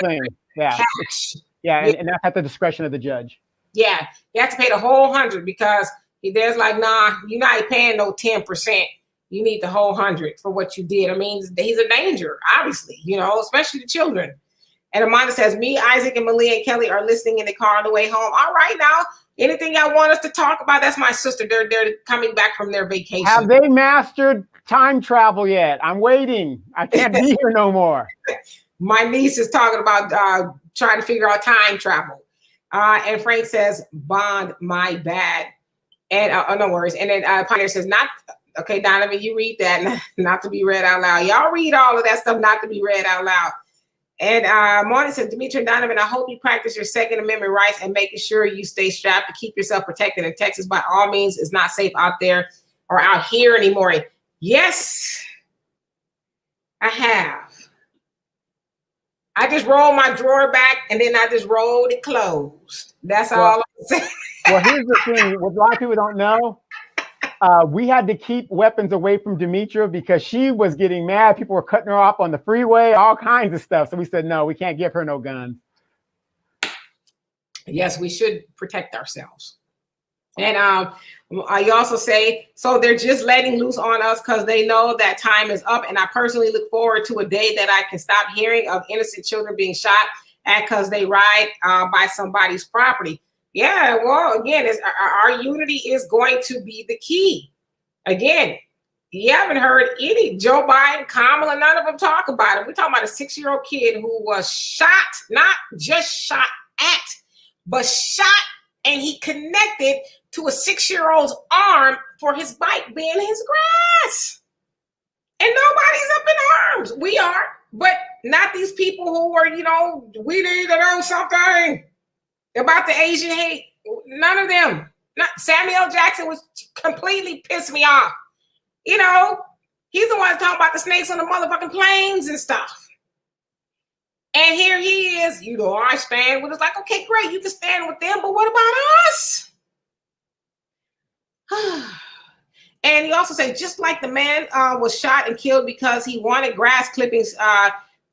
thing. Yeah.
Cash.
Yeah, and that's at the discretion of the judge.
Yeah, you have to pay the whole 100 because there's like, nah, you're not paying no 10%. You need the whole 100 for what you did. I mean, he's a danger, obviously, especially the children. And Amanda says, me, Isaac, and Malia and Kelly are listening in the car on the way home. All right, now, anything y'all want us to talk about? That's my sister. They're coming back from their vacation.
Have they mastered time travel yet? I'm waiting. I can't be here no more.
My niece is talking about trying to figure out time travel. And Frank says, bond, my bad. And no worries. And then Pioneer says, not okay, Donovan, you read that, not to be read out loud. Y'all read all of that stuff, not to be read out loud. And Martin says, Dimitri and Donovan, I hope you practice your Second Amendment rights and making sure you stay strapped to keep yourself protected in Texas. By all means, it's not safe out there or out here anymore. Yes, I have. I just rolled my drawer back and then I just rolled it closed. That's all I'm saying.
Well, here's the thing. What a lot of people don't know, we had to keep weapons away from Demetra because she was getting mad. People were cutting her off on the freeway, all kinds of stuff. So we said, no, we can't give her no guns.
Yes, we should protect ourselves. And I also say, so they're just letting loose on us because they know that time is up. And I personally look forward to a day that I can stop hearing of innocent children being shot at because they ride by somebody's property. Yeah, well, again, our unity is going to be the key. Again, you haven't heard any Joe Biden, Kamala, none of them talk about it. We're talking about a 6-year-old kid who was shot, not just shot at, but shot, and he connected to a 6-year-old's arm for his bike being his grass. And nobody's up in arms. We are, but not these people who were, we need to know something about the Asian hate. None of them. Samuel Jackson was completely pissed me off. He's the one talking about the snakes on the motherfucking planes and stuff. And here he is, I stand with us. Like, okay, great, you can stand with them, but what about us? And he also said, just like the man was shot and killed because he wanted grass clippings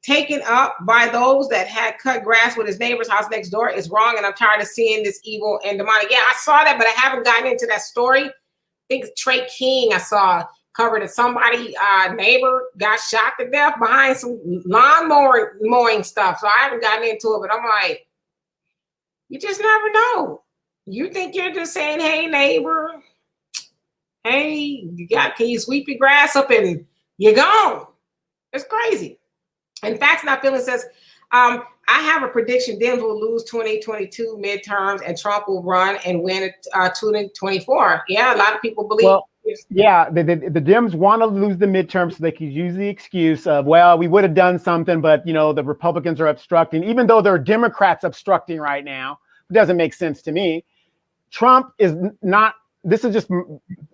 taken up by those that had cut grass with his neighbor's house next door is wrong. And I'm tired of seeing this evil and demonic. Yeah, I saw that, but I haven't gotten into that story. I think Trey King, I saw covered that somebody, neighbor got shot to death behind some lawn mowing stuff. So I haven't gotten into it, but I'm like, you just never know. You think you're just saying, hey, neighbor, Hey, can you sweep your grass up and you're gone? It's crazy. And Facts Not Feeling says, I have a prediction. Dems will lose 2022 midterms and Trump will run and win 2024. Yeah, a lot of people believe.
Well, yeah, the Dems want to lose the midterms so they can use the excuse of, well, we would have done something, but, you know, the Republicans are obstructing, even though there are Democrats obstructing right now. It doesn't make sense to me. Trump is not, this is just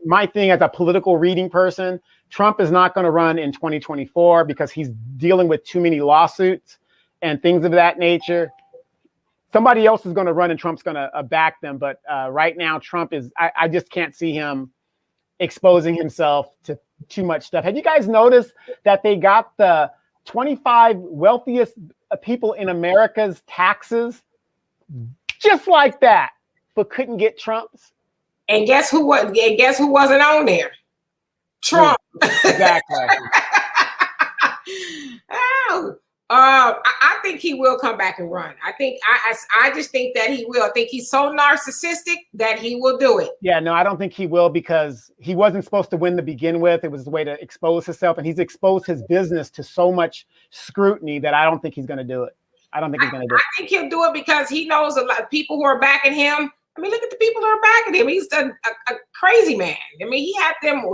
my thing as a political reading person. Trump is not going to run in 2024 because he's dealing with too many lawsuits and things of that nature. Somebody else is going to run and Trump's going to back them. But right now, Trump is, I just can't see him exposing himself to too much stuff. Have you guys noticed that they got the 25 wealthiest people in America's taxes just like that, but couldn't get Trump's?
And guess who was? And guess who wasn't on there? Trump.
Exactly.
Oh, I think he will come back and run. I just think that he will. I think he's so narcissistic that he will do it.
Yeah, no, I don't think he will because he wasn't supposed to win to begin with. It was a way to expose himself, and he's exposed his business to so much scrutiny that I don't think he's going to do it. I don't think he's going to do it.
I think he'll do it because he knows a lot of people who are backing him. I mean, look at the people who are backing him. He's a crazy man. I mean, he had them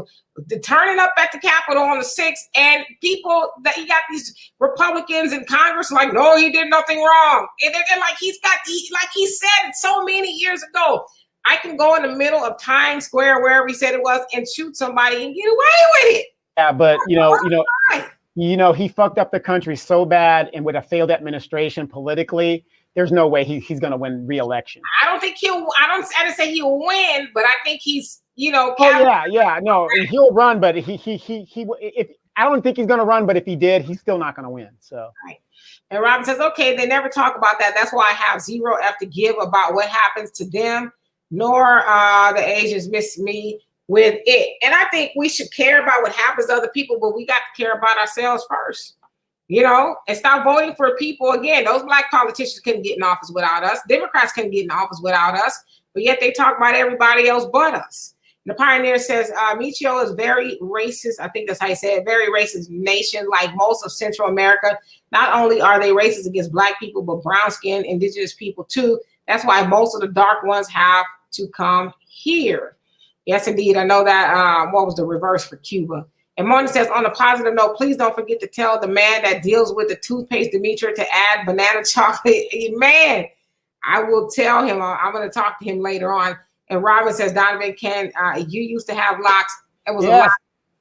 turning up at the Capitol on the 6th, and people that he got these Republicans in Congress like, no, he did nothing wrong. And they're like, like he said so many years ago, I can go in the middle of Times Square, wherever he said it was, and shoot somebody and get away with it.
Yeah, but you know, he fucked up the country so bad, and with a failed administration politically, there's no way he's going to win re-election.
I don't think I didn't say he'll win, but I think he's,
no, he'll run, but if I don't think he's going to run, but if he did, he's still not going to win. So.
Right. And Robin says, okay, they never talk about that. That's why I have 0 F to give about what happens to them, nor the Asians miss me with it. And I think we should care about what happens to other people, but we got to care about ourselves first. You know, and stop voting for people. Again, those black politicians couldn't get in office without us. Democrats couldn't get in office without us, but yet they talk about everybody else but us. The Pioneer says, Michio is very racist. I think that's how you say it. Very racist nation, like most of Central America. Not only are they racist against black people, but brown skinned indigenous people too. That's why most of the dark ones have to come here. Yes, indeed. I know that. What was the reverse for Cuba? And Mona says, on a positive note, please don't forget to tell the man that deals with the toothpaste, Demetra, to add banana chocolate. Man, I will tell him. I'm going to talk to him later on. And Robin says, Donovan, you used to have locks. It was a lot.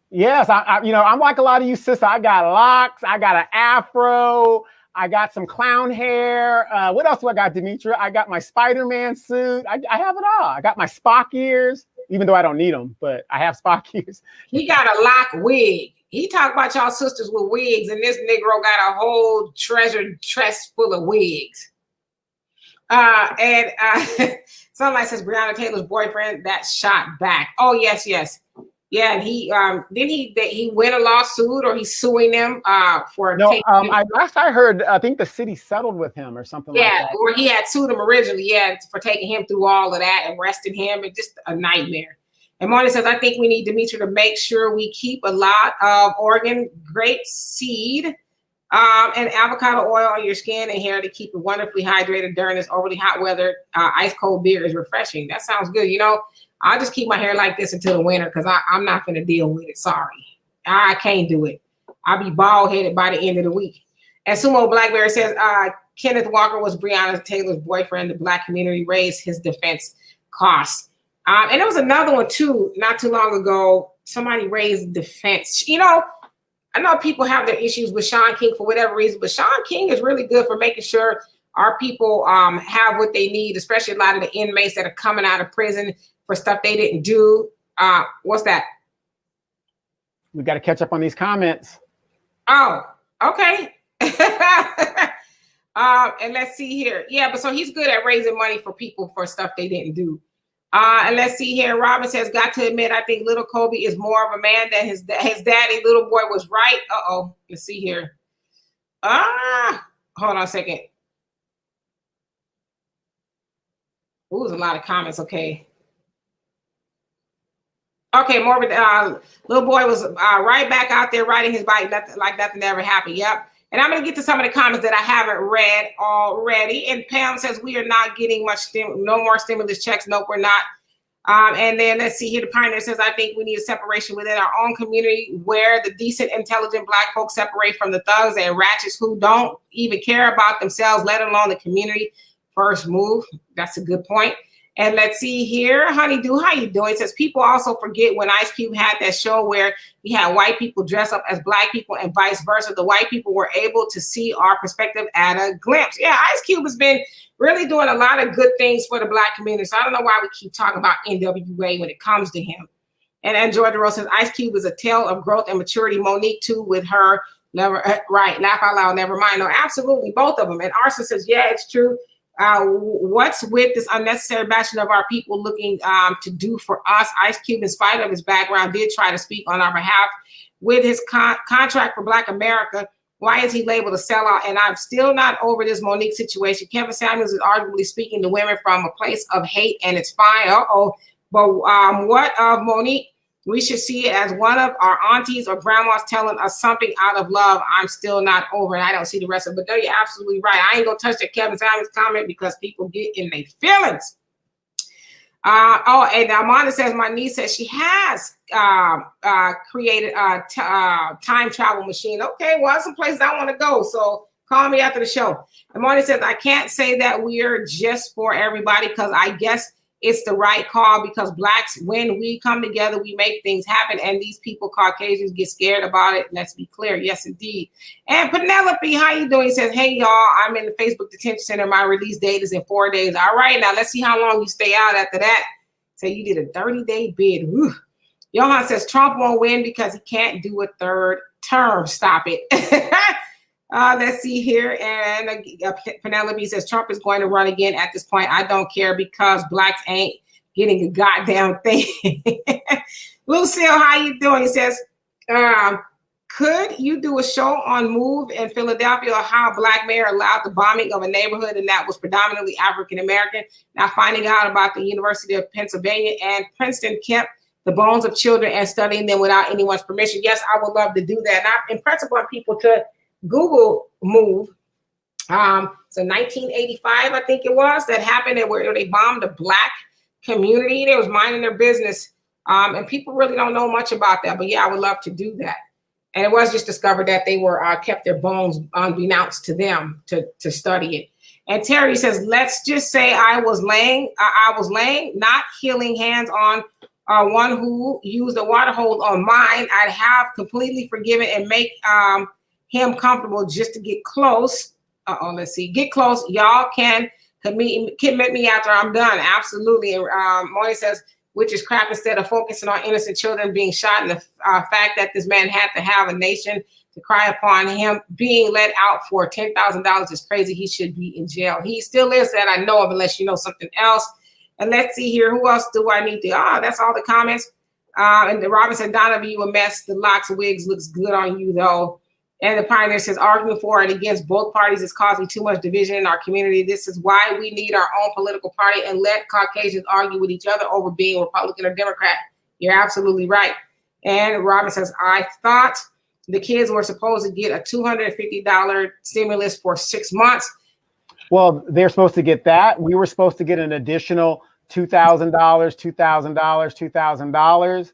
Yes, I'm like a lot of you, sis. I got locks. I got an afro. I got some clown hair. What else do I got, Demetra? I got my Spider-Man suit. I have it all. I got my Spock ears. Even though I don't need them, but I have Spock ears.
He got a lock wig. He talked about y'all sisters with wigs, and this Negro got a whole treasure chest full of wigs. Sunlight says Breonna Taylor's boyfriend that shot back. Oh, yes. Yeah, and he he win a lawsuit or he's suing them for
last I heard, I think the city settled with him or something like that.
Yeah, or he had sued him originally, for taking him through all of that and arresting him. It's just a nightmare. And Marty says, I think we need Demetra to make sure we keep a lot of Oregon grape seed and avocado oil on your skin and hair to keep it wonderfully hydrated during this overly hot weather. Ice cold beer is refreshing. That sounds good. You know, I'll just keep my hair like this until the winter because I'm not going to deal with it. Sorry. I can't do it. I'll be bald headed by the end of the week. And Sumo Blackberry says, Kenneth Walker was Breonna Taylor's boyfriend. The black community raised his defense costs. And there was another one too, not too long ago. Somebody raised defense. You know, I know people have their issues with Shaun King for whatever reason, but Shaun King is really good for making sure our people have what they need, especially a lot of the inmates that are coming out of prison for stuff they didn't do. What's that?
We got to catch up on these comments.
Oh, okay. And let's see here. Yeah, but so he's good at raising money for people for stuff they didn't do. And let's see here. Robin says, got to admit, I think little Coby is more of a man than his daddy. Little boy was right. Uh-oh. Let's see here. Hold on a second. Ooh, there's a lot of comments. Okay. Okay, Morbid, little boy was right back out there riding his bike like nothing ever happened. Yep. And I'm going to get to some of the comments that I haven't read already. And Pam says, we are not getting no more stimulus checks. Nope, we're not. And then let's see here. The Pioneer says, I think we need a separation within our own community where the decent, intelligent Black folks separate from the thugs and ratchets who don't even care about themselves, let alone the community. First move. That's a good point. And let's see here, Honeydew, how you doing? It says people also forget when Ice Cube had that show where he had white people dress up as Black people and vice versa. The white people were able to see our perspective at a glimpse. Yeah, Ice Cube has been really doing a lot of good things for the Black community. So I don't know why we keep talking about NWA when it comes to him. And Georgia Rose says Ice Cube is a tale of growth and maturity. Monique too with her, never right, laugh out loud, never mind. No, absolutely, both of them. And Arson says, yeah, it's true. What's with this unnecessary bashing of our people looking to do for us? Ice Cube, in spite of his background, did try to speak on our behalf with his contract for Black America. Why is he labeled a sellout? And I'm still not over this Monique situation. Kevin Samuels is arguably speaking to women from a place of hate, and it's fine. But what of Monique? We should see it as one of our aunties or grandmas telling us something out of love. I'm still not over it. I don't see the rest of it. But no, you're absolutely right. I ain't going to touch that Kevin Samuels comment because people get in their feelings. And Amanda says, my niece says she has created a time travel machine. Okay, well, that's some places I want to go. So call me after the show. Amanda says, I can't say that we're just for everybody because I guess it's the right call because Blacks, when we come together, we make things happen. And these people, Caucasians, get scared about it. Let's be clear. Yes, indeed. And Penelope, how you doing? He says, hey, y'all, I'm in the Facebook detention center. My release date is in 4 days. All right, now let's see how long you stay out after that. So you did a 30-day bid. Whew. Johan says Trump won't win because he can't do a third term. Stop it. Let's see here. And Penelope says Trump is going to run again at this point. I don't care because Blacks ain't getting a goddamn thing. Lucille, how you doing? He says, could you do a show on Move in Philadelphia or how a Black mayor allowed the bombing of a neighborhood and that was predominantly African-American? Now finding out about the University of Pennsylvania and Princeton kept the bones of children and studying them without anyone's permission. Yes, I would love to do that. And I'm impressed upon people to Google Move. So 1985, I think it was, that happened where they bombed a Black community. They was minding their business. And people really don't know much about that. But yeah, I would love to do that. And it was just discovered that they were kept their bones unbeknownst to them to study it. And Terry says, let's just say I was laying, not healing hands on one who used a water hose on mine. I'd have completely forgiven and make him comfortable just to get close. Let's see. Get close. Y'all can commit me after I'm done. Absolutely. And Moy says, which is crap, instead of focusing on innocent children being shot and the fact that this man had to have a nation to cry upon him being let out for $10,000 is crazy. He should be in jail. He still is, that I know of, unless you know something else. And let's see here. Who else do I need to? That's all the comments. And the Robinson Donovan, you a mess. The locks wigs looks good on you though. And the Pioneer says, arguing for and against both parties is causing too much division in our community. This is why we need our own political party and let Caucasians argue with each other over being Republican or Democrat. You're absolutely right. And Robin says, I thought the kids were supposed to get a $250 stimulus for 6 months.
Well, they're supposed to get that. We were supposed to get an additional $2,000, $2,000, $2,000.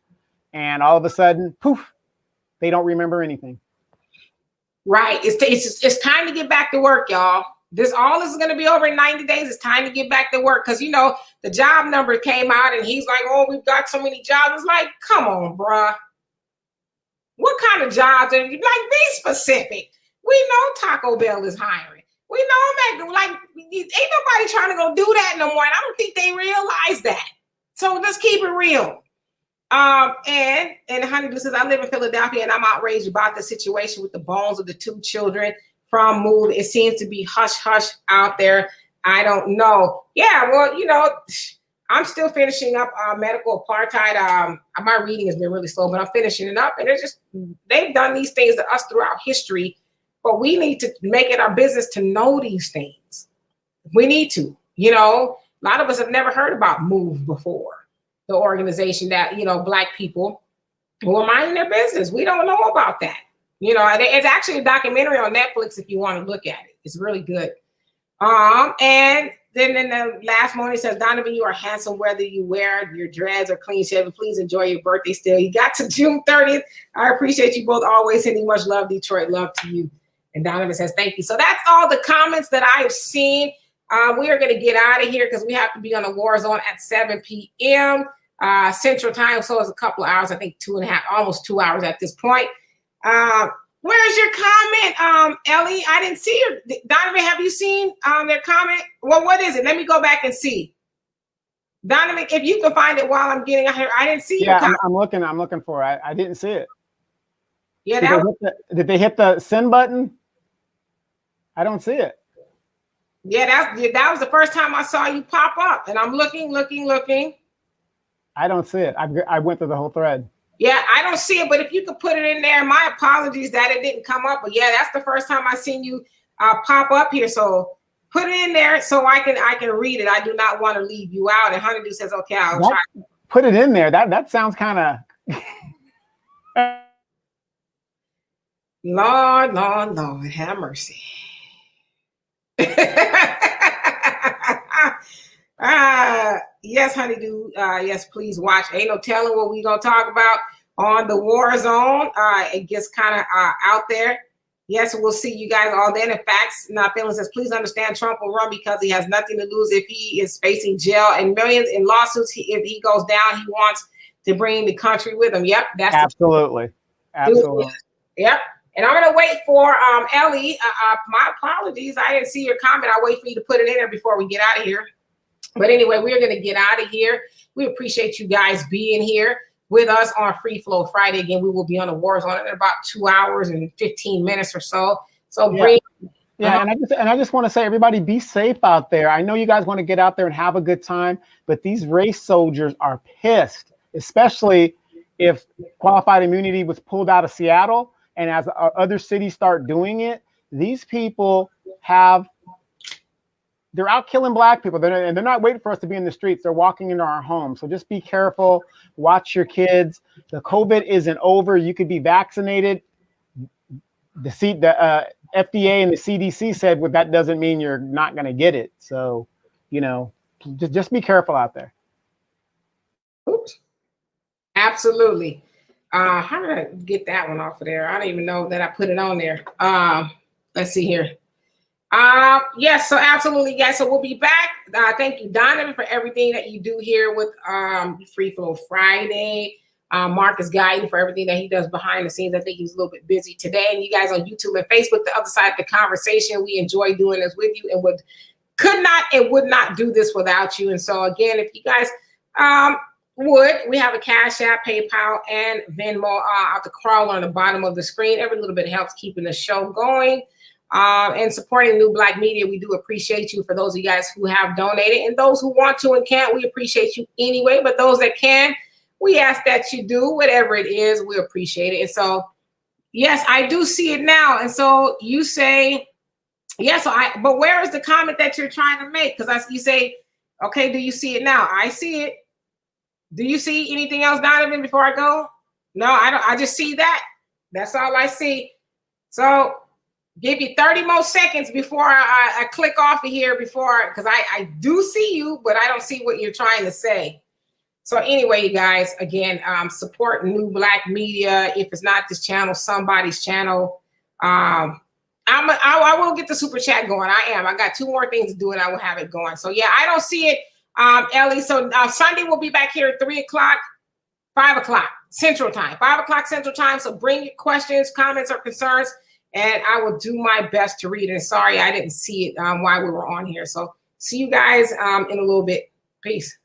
And all of a sudden, poof, they don't remember anything.
Right. It's time to get back to work, y'all. This is going to be over in 90 days. It's time to get back to work. Because, the job number came out and he's like, oh, we've got so many jobs. It's like, come on, bruh. What kind of jobs are you? Like, be specific. We know Taco Bell is hiring. We know, like, ain't nobody trying to go do that no more. And I don't think they realize that. So let's keep it real. And Honeydew says, I live in Philadelphia and I'm outraged about the situation with the bones of the 2 children from Move. It seems to be hush hush out there. I don't know. Yeah, well, I'm still finishing up medical apartheid. My reading has been really slow, but I'm finishing it up. And they've done these things to us throughout history, but we need to make it our business to know these things. We need to, a lot of us have never heard about Move before. the organization that, Black people who are minding their business. We don't know about that. It's actually a documentary on Netflix if you want to look at it. It's really good. And then in the last morning it says, Donovan, you are handsome whether you wear your dreads or clean shaven. Please enjoy your birthday still. You got to June 30th. I appreciate you both always sending much love, Detroit. Love to you. And Donovan says, thank you. So that's all the comments that I have seen. We are going to get out of here because we have to be on the war zone at 7 p.m. Central time. So it's a couple of hours, I think 2.5, almost 2 hours at this point. Where's your comment, Ellie? I didn't see her. Donovan, have you seen their comment? Well, what is it? Let me go back and see. Donovan, if you can find it while I'm getting out here. I didn't see your comment.
I'm looking for it. I didn't see it.
Yeah,
did they hit the send button? I don't see it.
Yeah, that was the first time I saw you pop up, and I'm looking.
I don't see it. I went through the whole thread.
Yeah, I don't see it, but if you could put it in there, my apologies that it didn't come up. But yeah, that's the first time I seen you pop up here. So put it in there so I can read it. I do not want to leave you out. And Honeydew says, okay, I'll try.
Put it in there. That sounds kind of.
Lord, have mercy. Yes, Honeydew. Yes, please watch. Ain't no telling what we gonna talk about on the war zone. It gets kind of out there. Yes, we'll see you guys all then. In facts, not feeling says, please understand Trump will run because he has nothing to lose if he is facing jail and millions in lawsuits. If he goes down, he wants to bring the country with him. Yep, that's
absolutely.
Yep. And I'm gonna wait for Ellie. My apologies, I didn't see your comment. I'll wait for you to put it in there before we get out of here. But anyway, we're gonna get out of here. We appreciate you guys being here with us on Free Flow Friday. Again, we will be on the war zone in about 2 hours and 15 minutes or so. So bring.
Yeah, and I just want to say, everybody, be safe out there. I know you guys want to get out there and have a good time, but these race soldiers are pissed, especially if qualified immunity was pulled out of Seattle. And as other cities start doing it, these people they're out killing Black people. And they're not waiting for us to be in the streets. They're walking into our homes. So just be careful. Watch your kids. The COVID isn't over. You could be vaccinated. The FDA and the CDC said, well, that doesn't mean you're not going to get it. So, just be careful out there.
Oops. Absolutely. How did I get that one off of there? I don't even know that I put it on there. Let's see here. Yes, so absolutely, guys. So we'll be back. Thank you, Donovan, for everything that you do here with Free Flow Friday. Mark is guiding for everything that he does behind the scenes. I think he's a little bit busy today. And you guys on YouTube and Facebook, the other side of the conversation, we enjoy doing this with you and would not do this without you. And so again, if you guys we have a Cash App, PayPal, and Venmo at the crawl on the bottom of the screen. Every little bit helps keeping the show going. And supporting New Black Media. We do appreciate you. For those of you guys who have donated and those who want to and can't, we appreciate you anyway. But those that can, we ask that you do whatever it is. We appreciate it. And so, yes, I do see it now. And so you say, yes, but where is the comment that you're trying to make? Because you say, okay, do you see it now? I see it. Do you see anything else, Donovan, before I go? No, I don't. I just see that. That's all I see. So give you 30 more seconds before I click off of here because I do see you, but I don't see what you're trying to say. So anyway, you guys, again, support New Black Media. If it's not this channel, somebody's channel. I will get the super chat going. I got 2 more things to do and I will have it going. So yeah, I don't see it. Ellie, so Sunday we'll be back here at 3 o'clock, 5 o'clock Central Time, 5 o'clock Central Time. So bring your questions, comments, or concerns, and I will do my best to read it. And sorry, I didn't see it while we were on here. So see you guys in a little bit. Peace.